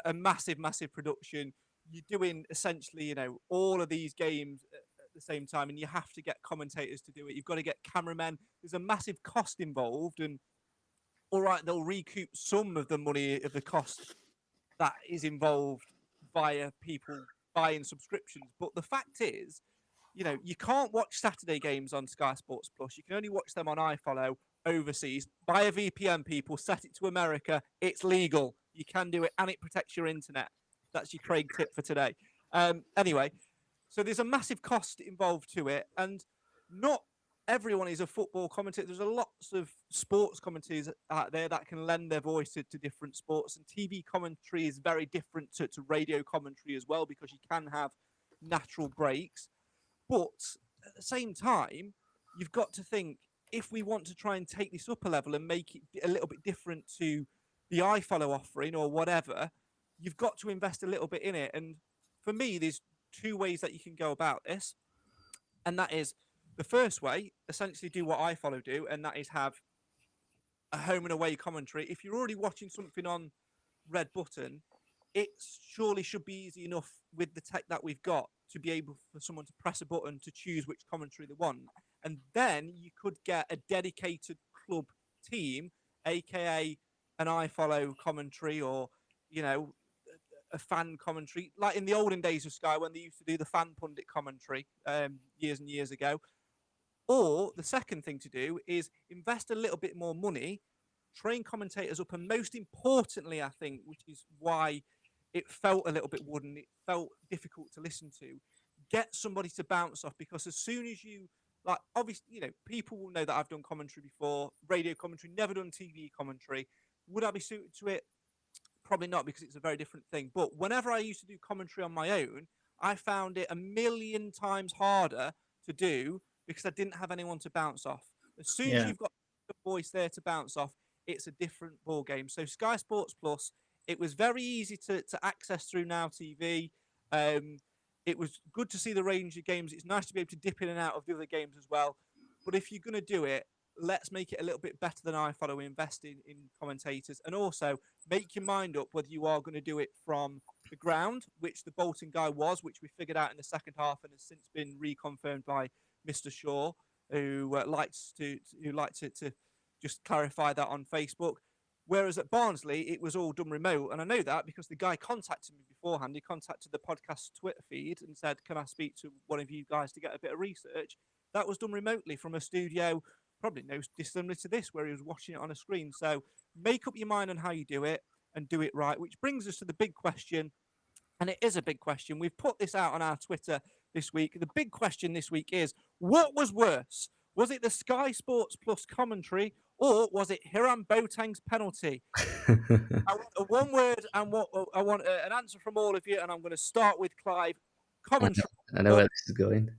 a massive, massive production. You're doing essentially, all of these games at the same time, and you have to get commentators to do it. You've got to get cameramen. There's a massive cost involved, and all right, they'll recoup some of the money of the cost that is involved via people buying subscriptions. But the fact is, you can't watch Saturday games on Sky Sports Plus. You can only watch them on iFollow overseas. Buy a VPN, people. Set it to America. It's legal. You can do it, and it protects your internet. That's your Craig tip for today. Anyway, so there's a massive cost involved to it, and not everyone is a football commentator. There's lots of sports commentators out there that can lend their voice to different sports, and TV commentary is very different to radio commentary as well, because you can have natural breaks. But at the same time, you've got to think, if we want to try and take this up a level and make it a little bit different to the iFollow offering or whatever, you've got to invest a little bit in it. And for me, there's 2 ways that you can go about this. And that is, The first way, essentially do what iFollow do, and that is have a home and away commentary. If you're already watching something on Red Button, it surely should be easy enough with the tech that we've got to be able for someone to press a button to choose which commentary they want. And then you could get a dedicated club team, aka an iFollow commentary, or, you know, a fan commentary, like in the olden days of Sky when they used to do the fan pundit commentary years and years ago. Or the second thing to do is invest a little bit more money, train commentators up, and most importantly, I think, which is why it felt a little bit wooden, it felt difficult to listen to, get somebody to bounce off, because as soon as you, like, obviously, you know, people will know that I've done commentary before, radio commentary, never done TV commentary. Would I be suited to it? Probably not, because it's a very different thing. But whenever I used to do commentary on my own, I found it a million times harder to do because I didn't have anyone to bounce off. As soon as you've got the voice there to bounce off, it's a different ball game. So Sky Sports Plus, it was very easy to access through Now TV. It was good to see the range of games. It's nice to be able to dip in and out of the other games as well. But if you're going to do it, let's make it a little bit better than iFollow. We invest in commentators, and also make your mind up whether you are going to do it from the ground, which the Bolton guy was, which we figured out in the second half and has since been reconfirmed by Mr. Shaw, who likes to just clarify that on Facebook. Whereas at Barnsley, it was all done remote. And I know that because the guy contacted me beforehand. He contacted the podcast Twitter feed and said, can I speak to one of you guys to get a bit of research? That was done remotely from a studio, probably no dissimilar to this, where he was watching it on a screen. So make up your mind on how you do it and do it right, which brings us to the big question. And it is a big question. We've put this out on our Twitter this week. The big question this week is, what was worse? Was it the Sky Sports Plus commentary, or was it Hiram Boateng's penalty? I want a one word, and I want an answer from all of you, and I'm going to start with Clive. Commentary. I know where this is going.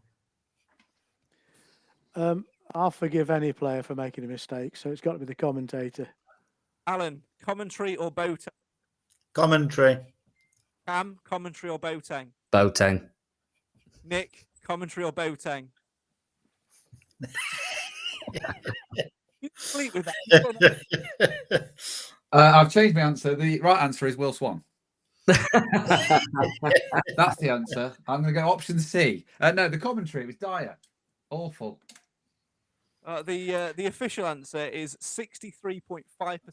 I'll forgive any player for making a mistake, so it's got to be the commentator. Alan, commentary or Boateng? Commentary. Cam, commentary or Boateng? Boateng. Nick, commentary or Boateng? Sleep with that. I've changed my answer. The right answer is Will Swan. That's the answer. I'm going to go option C. No, the commentary was dire. Awful. The official answer is 63.5%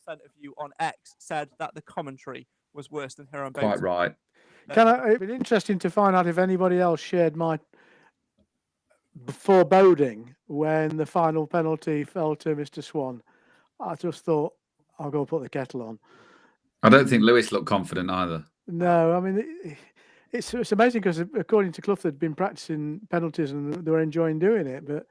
of you on X said that the commentary was worse than Hiram Boateng. Quite right. It'd be interesting to find out if anybody else shared my foreboding when the final penalty fell to Mr. Swan. I just thought, I'll go put the kettle on. I don't think Lewis looked confident either. No, I mean, it's amazing because according to Clough, they'd been practicing penalties and they were enjoying doing it. But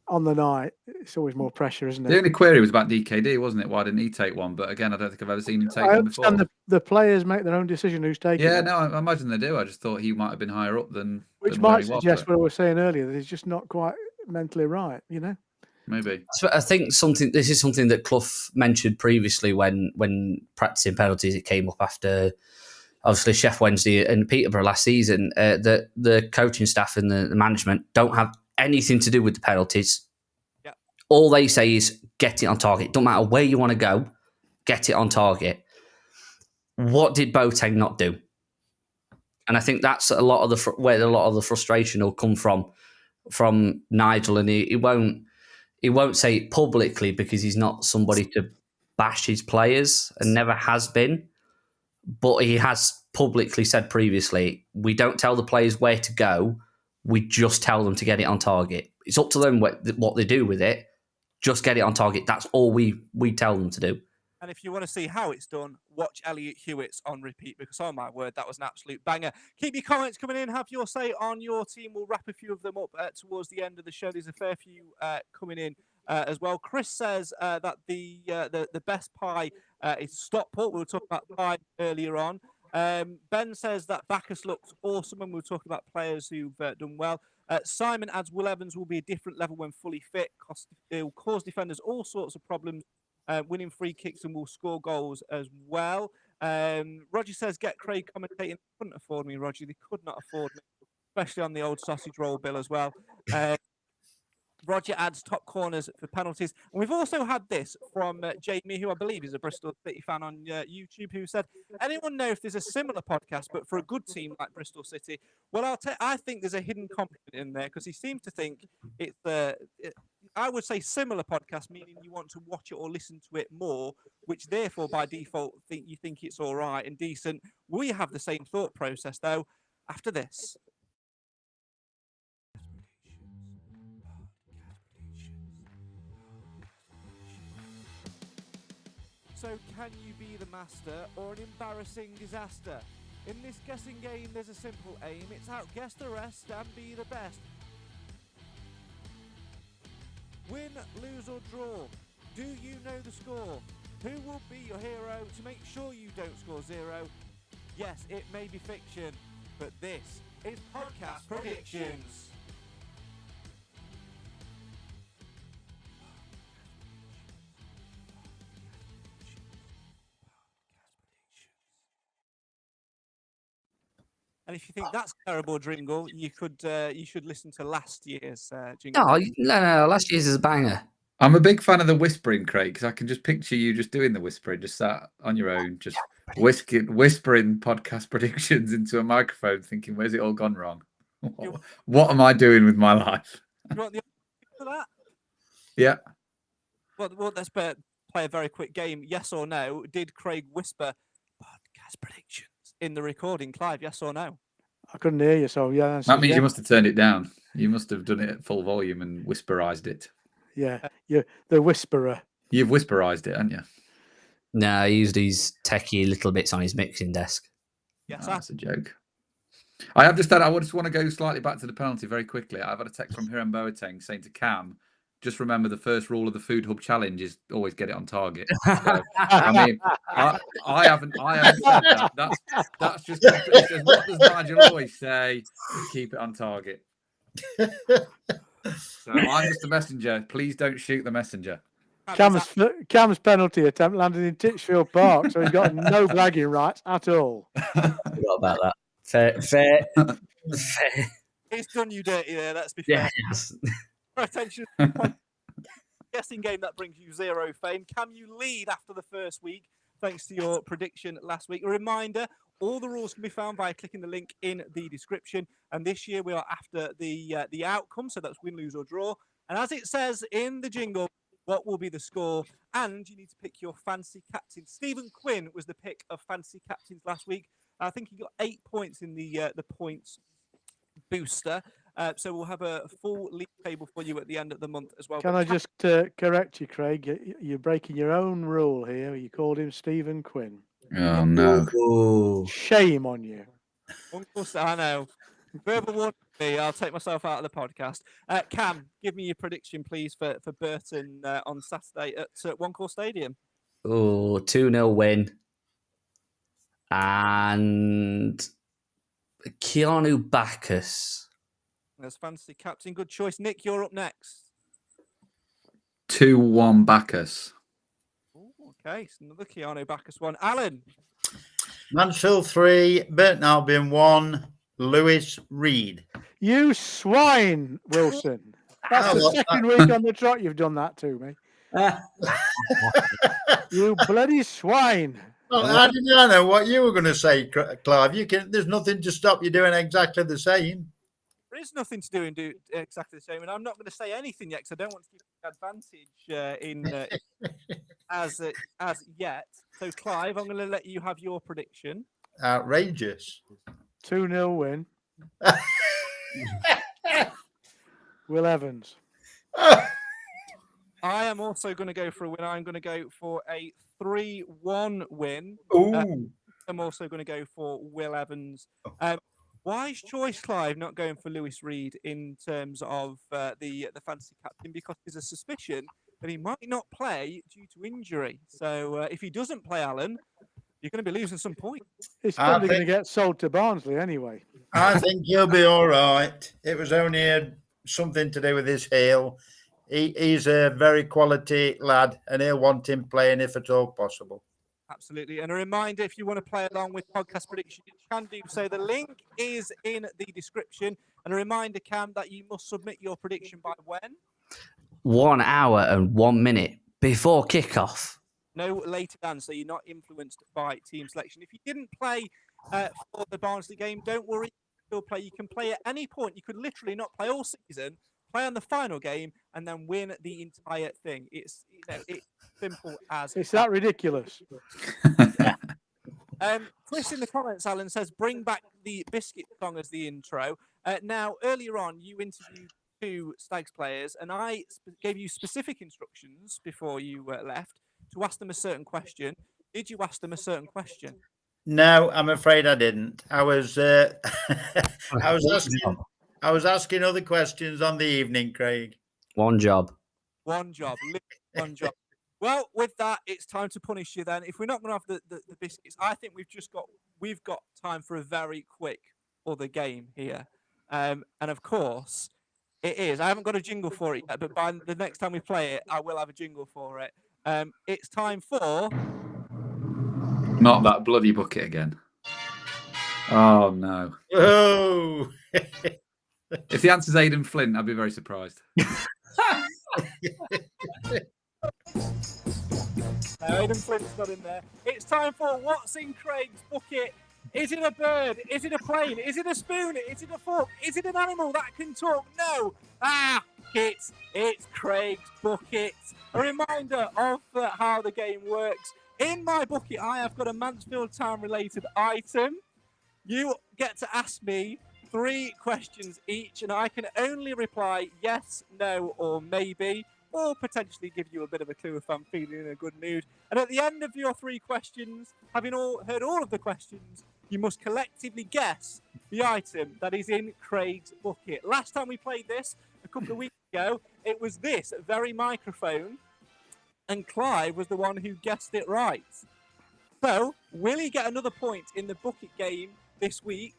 on the night, it's always more pressure, isn't it? The only query was about DKD, wasn't it? Why didn't he take one? But again, I don't think I've ever seen him take I one before. understand the players make their own decision who's taking Yeah, it. no, I imagine they do. I just thought he might have been higher up than Which than where might he was, suggest but what I was saying earlier, that he's just not quite mentally right, you know? maybe. So I think this is something that Clough mentioned previously when practicing penalties. It came up after, obviously, Sheff Wednesday and Peterborough last season, that the coaching staff and the management don't have anything to do with the penalties. Yeah. All they say is get it on target. Don't matter where you want to go, get it on target. What did Boateng not do? And I think that's a lot of where a lot of the frustration will come from Nigel, and he won't say it publicly because he's not somebody to bash his players and never has been. But he has publicly said previously, we don't tell the players where to go. We just tell them to get it on target. It's up to them what they do with it. Just get it on target. That's all we tell them to do. And if you want to see how it's done, watch Elliot Hewitt's on repeat, because, oh my word, that was an absolute banger. Keep your comments coming in. Have your say on your team. We'll wrap a few of them up towards the end of the show. There's a fair few coming in as well. Chris says that the best pie is Stockport. We were talking about pie earlier on. Ben says that Bacchus looks awesome, and we'll talk about players who've done well. Simon adds Will Evans will be a different level when fully fit. He'll cause defenders all sorts of problems. Winning free kicks and will score goals as well. Roger says, get Craig commentating. They couldn't afford me, Roger. They could not afford me, especially on the old sausage roll bill as well. Roger adds top corners for penalties. And we've also had this from Jamie, who I believe is a Bristol City fan on YouTube, who said, anyone know if there's a similar podcast, but for a good team like Bristol City? Well, I think there's a hidden compliment in there, because he seems to think it's I would say similar podcast, meaning you want to watch it or listen to it more, which therefore by default you think it's all right and decent. We have the same thought process, though, after this. So can you be the master or an embarrassing disaster? In this guessing game, there's a simple aim. It's outguess the rest and be the best. Win, lose or draw. Do you know the score? Who will be your hero to make sure you don't score zero? Yes, it may be fiction, but this is Podcast Predictions. And if you think that's a terrible jingle, you should listen to last year's jingle. No. Last year's is a banger. I'm a big fan of the whispering, Craig, because I can just picture you just doing the whispering, just sat on your own, just whispering podcast predictions into a microphone, thinking, "Where's it all gone wrong? What am I doing with my life?" You want the option for that? Yeah. Well, let's play a very quick game. Yes or no? Did Craig whisper podcast predictions in the recording, Clive? Yes or no? I couldn't hear you, so yeah. That means you must have turned it down. You must have done it at full volume and whisperized it. Yeah, you're the whisperer. You've whisperized it, haven't you? No, he used these techie little bits on his mixing desk. Yes, that's a joke. I have just had. I just want to go slightly back to the penalty very quickly. I've had a text from Hiram Boateng saying to Cam, just remember the first rule of the Food Hub Challenge is always get it on target. So, I mean, I haven't said that. That's just what does Nigel always say? Keep it on target. So I'm just a messenger. Please don't shoot the messenger. Cam's penalty attempt landed in Titchfield Park, so he's got no bragging rights at all. Forgot about that. Fair. It's done you dirty there. Let's be fair. Yes. Attention. Guessing game that brings you zero fame. Can you lead after the first week? Thanks to your prediction last week. A reminder, all the rules can be found by clicking the link in the description. And this year we are after the outcome, so that's win, lose or draw. And as it says in the jingle, what will be the score? And you need to pick your fancy captain. Stephen Quinn was the pick of fancy captains last week. I think he got 8 points in the points booster. So we'll have a full league table for you at the end of the month as well. Can I just correct you, Craig? You're breaking your own rule here. You called him Stephen Quinn. Oh, no. Ooh. Shame on you. I know. Verbal warning me. I'll take myself out of the podcast. Cam, give me your prediction, please, for Burton on Saturday at One Call Stadium. Oh, 2-0 win. And Keanu Bacchus. There's fancy captain. Good choice. Nick, you're up next. 2-1 Bacchus. Ooh, okay, so another Keanu Bacchus one. Alan. Mansfield 3, Burton Albion 1, Lewis Reed. You swine, Wilson. That's the second week on the trot you've done that to me. You bloody swine. Well, how did I know what you were going to say, Clive? There's nothing to stop you doing exactly the same. There is nothing to do and do exactly the same, and I'm not going to say anything yet because I don't want to give you advantage as yet. So, Clive, I'm going to let you have your prediction. Outrageous. 2-0 win. Will Evans. I am also going to go for a win. I'm going to go for a 3-1 win. Ooh. I'm also going to go for Will Evans. Wise choice, Clive, not going for Lewis Reed in terms of the fantasy captain, because there's a suspicion that he might not play due to injury. So if he doesn't play, Alan, you're going to be losing some points. It's probably going to get sold to Barnsley anyway. I think he'll be all right. It was only something to do with his heel. He's a very quality lad, and he'll want him playing if at all possible. Absolutely. And a reminder, if you want to play along with podcast prediction, you can do so. The link is in the description. And a reminder, Cam, that you must submit your prediction by when? 1 hour and 1 minute before kickoff. No later than, so you're not influenced by team selection. If you didn't play for the Barnsley game, don't worry. You can play. You can play at any point. You could literally not play all season, play on the final game, and then win the entire thing. It's it's simple as It's that ridiculous. Chris in the comments, Alan, says, bring back the biscuit song as the intro. Now, earlier on, you interviewed 2 Stags players, and I gave you specific instructions before you left to ask them a certain question. Did you ask them a certain question? No, I'm afraid I didn't. I was asking other questions on the evening, Craig. One job. One job. One job. Well, with that, it's time to punish you then. If we're not going to have the biscuits, I think we've got time for a very quick other game here. And of course, it is. I haven't got a jingle for it yet, but by the next time we play it, I will have a jingle for it. It's time for... Not that bloody bucket again. Oh, no. Oh! If the answer's Aidan Flint, I'd be very surprised. Aidan Flint's not in there. It's time for What's in Craig's Bucket. Is it a bird? Is it a plane? Is it a spoon? Is it a fork? Is it an animal that can talk? No. It's Craig's Bucket. A reminder of how the game works. In my bucket, I have got a Mansfield Town related item. You get to ask me 3 questions each, and I can only reply yes, no, or maybe, or potentially give you a bit of a clue if I'm feeling in a good mood. And at the end of your 3 questions, having heard all of the questions, you must collectively guess the item that is in Craig's bucket. Last time we played this, a couple of weeks ago, it was this very microphone, and Clive was the one who guessed it right. So, will he get another point in the bucket game this week,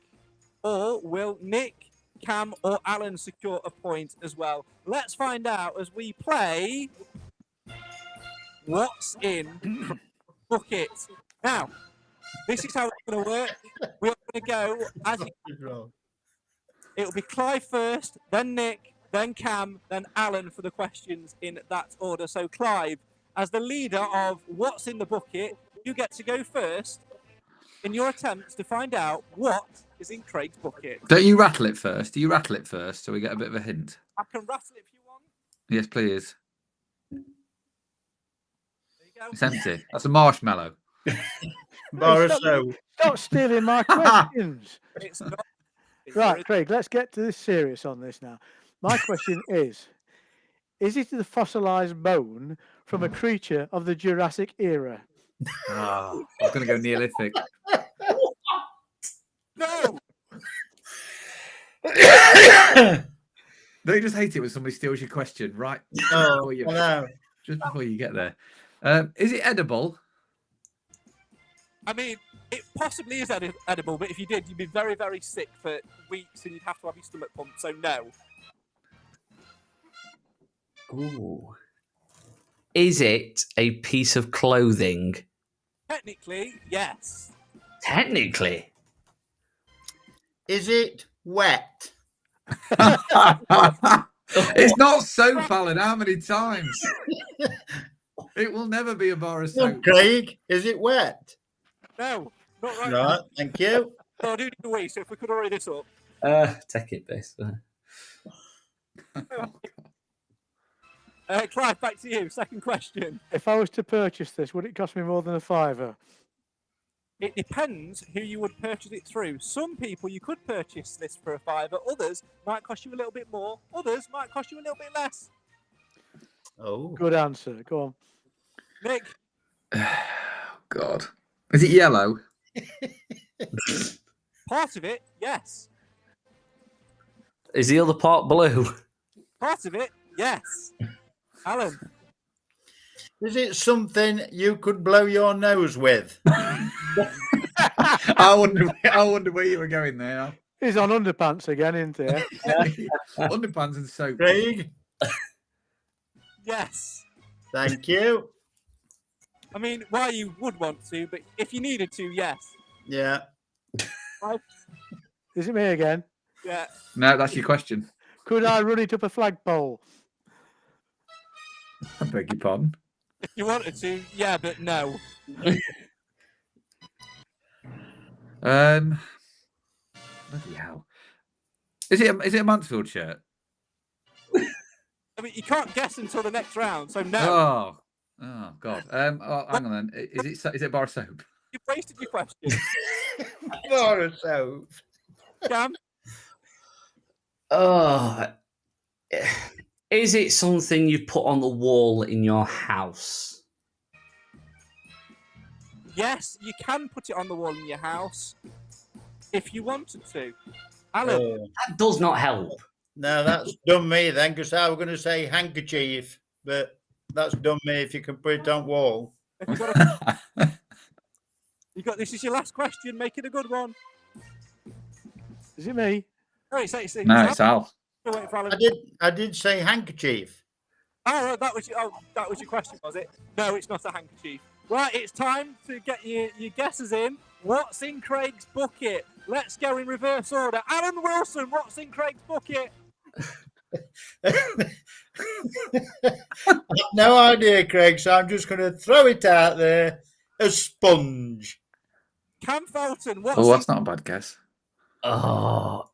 or will Nick, Cam, or Alan secure a point as well? Let's find out as we play What's in Bucket. Now, this is how it's going to work. We're going to go as it'll be Clive first, then Nick, then Cam, then Alan for the questions in that order. So, Clive, as the leader of What's in the Bucket, you get to go first in your attempts to find out what is in Craig's bucket. Don't you rattle it first? Do you rattle it first so we get a bit of a hint? I can rattle it if you want. Yes, please. There you go. It's empty. That's a marshmallow. Stop stealing my questions. It's not. Right, Craig, let's get to this serious on this now. My question is it the fossilized bone from a creature of the Jurassic era? I was going to go Neolithic. No! Don't you just hate it when somebody steals your question right just before you get there? Is it edible? I mean, it possibly is edible, but if you did, you'd be very, very sick for weeks and you'd have to have your stomach pumped, so no. Ooh. Is it a piece of clothing? Technically, yes. Technically. Is it wet? It's not soap, Alan. How many times? It will never be a bar of soap. Craig, is it wet? No, not right. Right, thank you. So I do need to wait, so if we could hurry this up. Take it, base. Clive, back to you. Second question. If I was to purchase this, would it cost me more than a £5? It depends who you would purchase it through. Some people you could purchase this for a £5. Others might cost you a little bit more. Others might cost you a little bit less. Oh, Good answer. Go on. Nick. God. Is it yellow? Part of it, yes. Is the other part blue? Part of it, yes. Alan. is it something you could blow your nose with? I wonder where you were going there. He's on underpants again, isn't he? Underpants and soap. Craig, Yes. thank you. I mean, why you would want to, but if you needed to, yes. Yeah. Is it me again? Yeah. No, that's your question. Could I run it up a flagpole? I beg your pardon. If you wanted to, yeah, but no. Bloody hell. Is it a Mansfield shirt? I mean, you can't guess until the next round, so no. Oh God. Hang on then. Is it a bar of soap? You've wasted your question. Bar of soap. Cam? Oh, is it something you put on the wall in your house? Yes, you can put it on the wall in your house if you wanted to. Alan? That does not help. No, that's done me then, because I was going to say handkerchief, but that's done me if you can put it on wall. If you got this is your last question. Make it a good one. Is it me? Oh, it's No, it's Al. Wait for Alan. I did say handkerchief. Oh, right, that was your question, was it? No, it's not a handkerchief. Right, it's time to get your guesses in. What's in Craig's bucket? Let's go in reverse order. Alan Wilson, what's in Craig's bucket? I've no idea, Craig, so I'm just going to throw it out there. A sponge. Cam Felton, Oh, that's not a bad guess. Oh.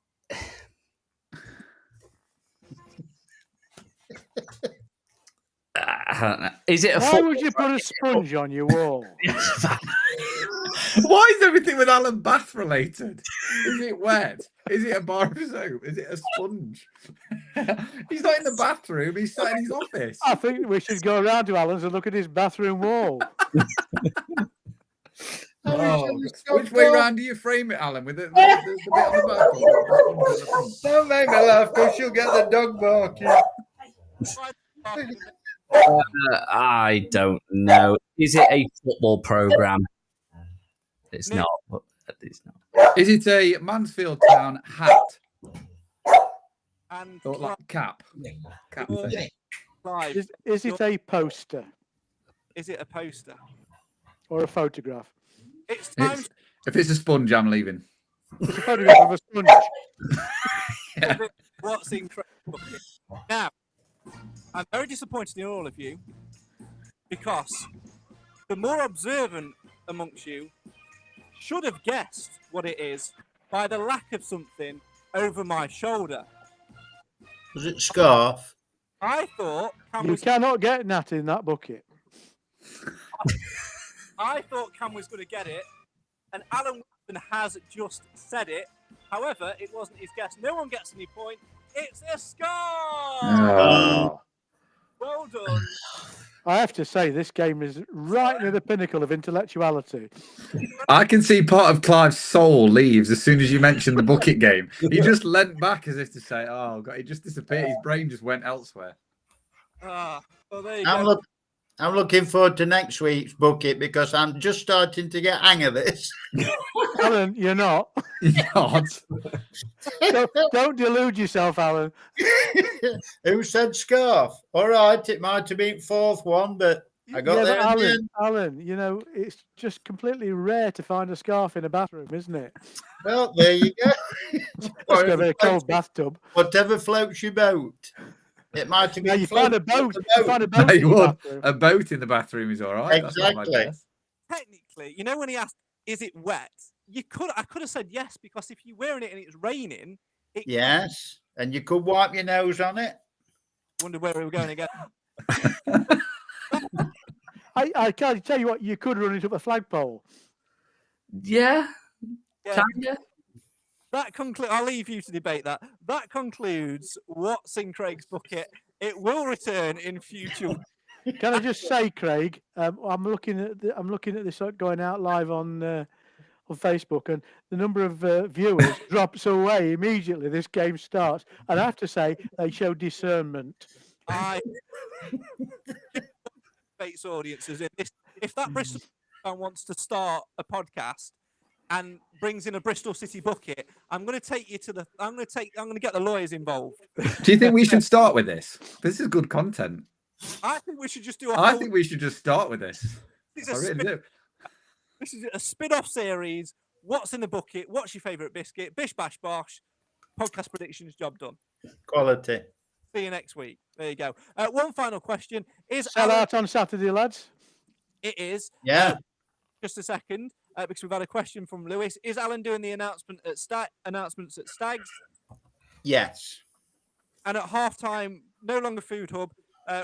I don't know. Is it a Why would you put a sponge on your wall? Why is everything with Alan Bath related? Is it wet? Is it a bar of soap? Is it a sponge? He's not in the bathroom. He's sat in his office. I think we should go around to Alan's and look at his bathroom wall. Which way round do you frame it, Alan? With the bit on the back? Or the sponge on the front? Don't make me laugh, because you'll get the dog barking. I don't know. Is it a football program? It's not. It's not. Is it a Mansfield Town hat? And Or like cap? Cap thing. Clive, Is it a poster is it a poster? or a photograph? It's time If it's a sponge, I'm leaving. It's a photograph of a sponge. Yeah. to what's in Craig's bucket. Now, I'm very disappointed in all of you because the more observant amongst you should have guessed what it is by the lack of something over my shoulder. Was it scarf? I thought Cam You was cannot get Nat in that bucket. I thought Cam was going to get it, and Alan Wilson has just said it. However, it wasn't his guess. No one gets any point. It's a scarf. Oh. Well done. I have to say, this game is right near the pinnacle of intellectuality. I can see part of Clive's soul leaves as soon as you mentioned the bucket game. He just leant back as if to say, "Oh God," he just disappeared. His brain just went elsewhere. Well, there you go. I'm looking forward to next week's bucket, because I'm just starting to get hang of this. Alan, you're not. God. Don't delude yourself, Alan. Who said scarf? All right, it might have been fourth one, but I got there. But in the end. Alan, you know, it's just completely rare to find a scarf in a bathroom, isn't it? Well, there you go. It's got a cold bathtub. Whatever floats your boat. It might have Now been. you find a boat. You find a boat No, in you the would. bathroom. A boat in the bathroom is all right. That's not a bad Exactly. guess. Technically, you know when he asked, "Is it wet?" I could have said yes, because if you're wearing it and it's raining, it Yes, and you could wipe your nose on it. wonder where we were going again. I can't tell you what, you could run it up a flagpole. Yeah, Yeah. kinda. That concludes. I'll leave you to debate that. That concludes what's in Craig's bucket. It will return in future. Can I just say, Craig, I'm looking at this going out live on Facebook, and the number of viewers drops away immediately this game starts. And I have to say, they show discernment. I debates audiences in this. If that Bristol fan wants to start a podcast and brings in a Bristol City bucket, I'm going to take you to the. I'm going to get the lawyers involved. Do you think we should start with this? This is good content. I think we should just do a. I whole, think we should just start with this. it's I a really spin- do. This is a spin-off series. What's in the bucket? What's your favourite biscuit? Bish bash bosh. Podcast predictions. Job done. Quality. See you next week. There you go. One final question. Is Sell Alan... out on Saturday, lads? It is. Yeah. Just a second, because we've had a question from Lewis. Is Alan doing the announcements at Stags? Yes. And at halftime, no longer Food Hub,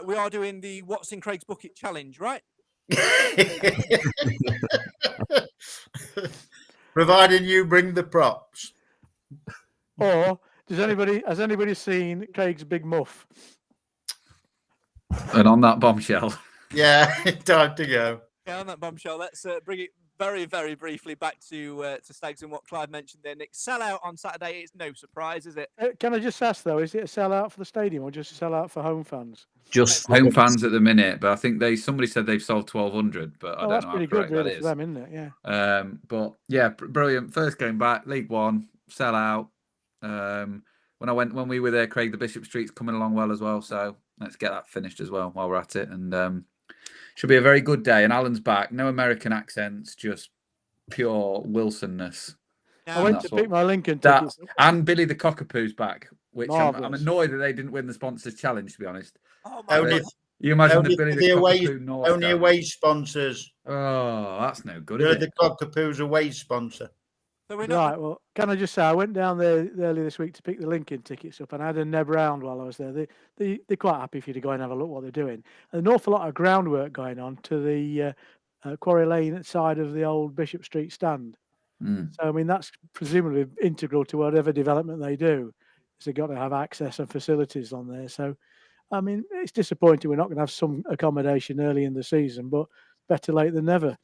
we are doing the What's in Craig's Bucket challenge, right? Providing you bring the props. Or has anybody seen Craig's big muff? And on that bombshell. Yeah, time to go. Yeah, on that bombshell, let's bring it very, very briefly back to Stags and what Clive mentioned there. Nick, sell out on Saturday. It's no surprise, is it? Can I just ask though, is it a sellout for the stadium or just a sellout for home fans? Just Home fans at the minute, but I think somebody said they've sold 1,200, but I don't That's know pretty how good, correct that really, is. for them, isn't it? Yeah. But yeah, brilliant. First game back, League One, sell out. When we were there, Craig, the Bishop Street's coming along well as well. So let's get that finished as well while we're at it. And should be a very good day. And Alan's back. No American accents, just pure Wilsonness. I went to pick my Lincoln tickets. And Billy the Cockapoo's back, which I'm Marvellous. annoyed that they didn't win the Sponsors Challenge, to be honest. Oh, my Only, God. You imagine only the Billy for the the away, Cockapoo North only Stand. away sponsors. Oh, that's no good, You're is the it? Cockapoo's away sponsor. So we're not... Right, well, can I just say, I went down there earlier this week to pick the Lincoln tickets up and I had a neb round while I was there. They're quite happy for you to go and have a look what they're doing. And an awful lot of groundwork going on to the Quarry Lane side of the old Bishop Street stand. Mm. So, I mean, that's presumably integral to whatever development they do. So they've got to have access and facilities on there. So, I mean, it's disappointing we're not going to have some accommodation early in the season, but better late than never.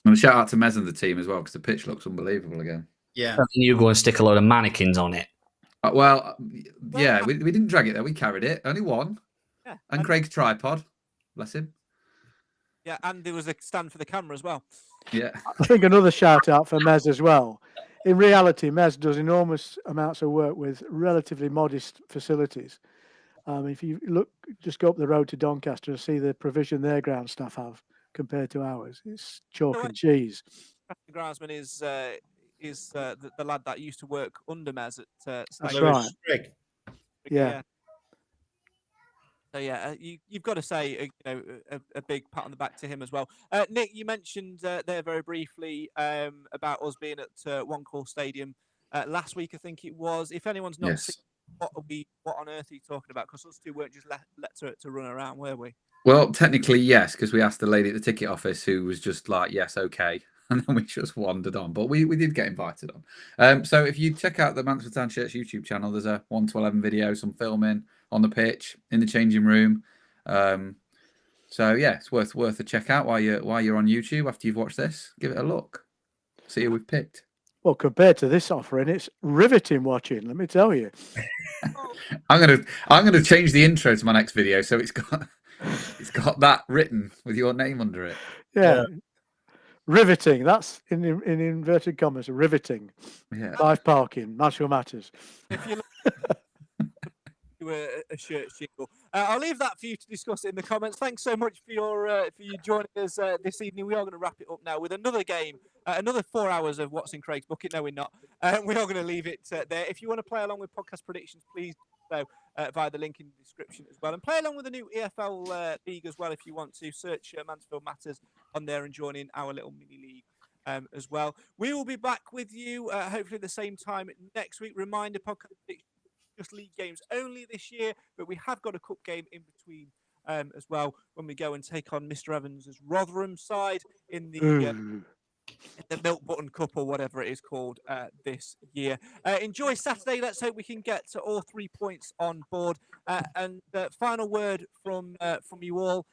And shout out to Mez and the team as well, because the pitch looks unbelievable again. Yeah. you go and stick a load of mannequins on it. Yeah, we didn't drag it there. We carried it. Only one. Yeah. And Craig's tripod. Bless him. Yeah, and there was a stand for the camera as well. Yeah. I think another shout out for Mez as well. In reality, Mez does enormous amounts of work with relatively modest facilities. If you just go up the road to Doncaster and see the provision their ground staff have compared to ours, it's chalk and cheese. The groundsman is the lad that used to work under Mez at That's Stags. right. Strick. Yeah. So yeah, you've got to say a big pat on the back to him as well. Nick, you mentioned there very briefly about us being at One Call Stadium last week. I think it was. If anyone's not seen, what on earth are you talking about? Because us two weren't just let to run around, were we? Well, technically, yes, because we asked the lady at the ticket office who was just like, yes, okay. And then we just wandered on. But we did get invited on. So if you check out the Mansfield Town Shirts YouTube channel, there's a 1 to 11 video, some filming on the pitch, in the changing room. So yeah, it's worth a check out while you're on YouTube after you've watched this. Give it a look. See who we've picked. Well, compared to this offering, it's riveting watching, let me tell you. I'm gonna change the intro to my next video so it's got that written with your name under it. Yeah. Riveting. That's in inverted commas, riveting. Yeah. Live parking, Mansfield Matters. If you a shirt jingle. I'll leave that for you to discuss in the comments. Thanks so much for you joining us this evening. We are going to wrap it up now with another game, another 4 hours of What's in Craig's Bucket. No, we're not. We are going to leave it there. If you want to play along with podcast predictions, please do so via the link in the description as well. And play along with the new EFL league as well if you want to. Search Mansfield Matters on there and join in our little mini league as well. We will be back with you hopefully at the same time next week. Reminder, podcast predictions. Just league games only this year, but we have got a cup game in between as well when we go and take on Mr. Evans' Rotherham side in the Milk Button Cup or whatever it is called this year. Enjoy Saturday. Let's hope we can get to all 3 points on board. And final word from you all.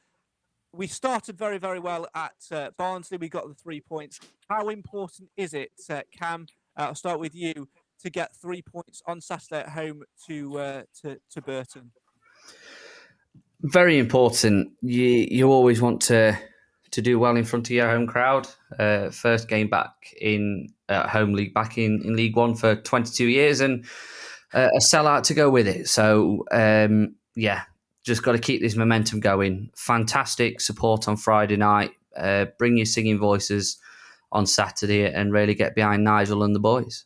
We started very, very well at Barnsley. We got the 3 points. How important is it, Cam? I'll start with you. To get 3 points on Saturday at home to Burton. Very important. You always want to do well in front of your home crowd. First game back in home league, back in League One for 22 years, and a sellout to go with it. So just got to keep this momentum going. Fantastic support on Friday night. Bring your singing voices on Saturday and really get behind Nigel and the boys.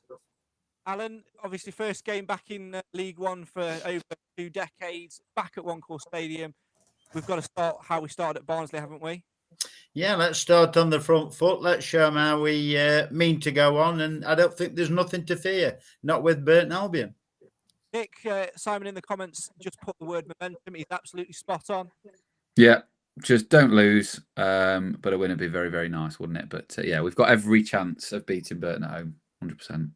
Alan, obviously first game back in League One for over 2 decades, back at One Call Stadium. We've got to start how we started at Barnsley, haven't we? Yeah, let's start on the front foot. Let's show them how we mean to go on. And I don't think there's nothing to fear, not with Burton Albion. Nick, Simon in the comments just put the word momentum. He's absolutely spot on. Yeah, just don't lose. But a win would be very, very nice, wouldn't it? But yeah, we've got every chance of beating Burton at home, 100%.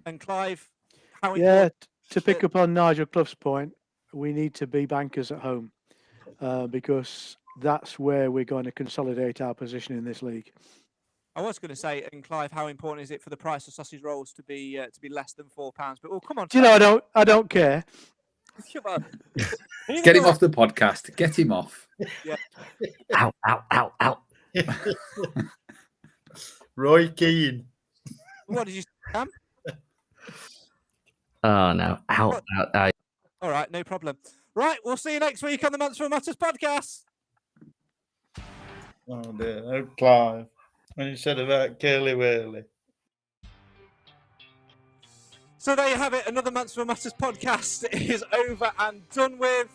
And Clive, how to pick up on Nigel Clough's point, we need to be bankers at home because that's where we're going to consolidate our position in this league. I was going to say, and Clive, how important is it for the price of sausage rolls to be less than £4? But come on, do you know? I don't care. Come on. Get him off the podcast. Get him off. Yeah. Ow, ow, ow, ow. Roy Keane. What did you say, Sam? Oh no! Ow, ow, ow. All right, no problem. Right, we'll see you next week on the Mansfield Matters podcast. Oh dear, oh Clive. When you said about Curly Whirly. So there you have it. Another Mansfield Matters podcast is over and done with.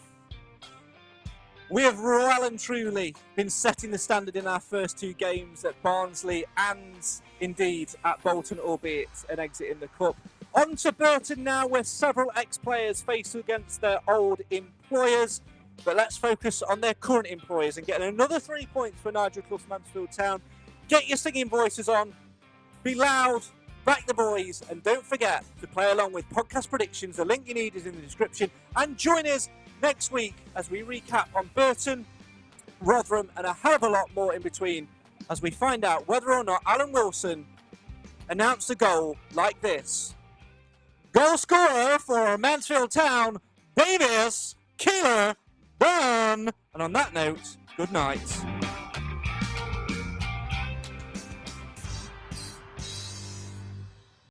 We have well and truly been setting the standard in our first 2 games at Barnsley and indeed at Bolton, albeit an exit in the cup. On to Burton now, where several ex-players face against their old employers. But let's focus on their current employers and get another 3 points for Nigel Clough's Mansfield Town. Get your singing voices on, be loud, back the boys, and don't forget to play along with podcast predictions. The link you need is in the description. And join us next week as we recap on Burton, Rotherham, and a hell of a lot more in between as we find out whether or not Alan Wilson announced a goal like this. Goal scorer for Mansfield Town, Davis Keeler Burn. And on that note, good night.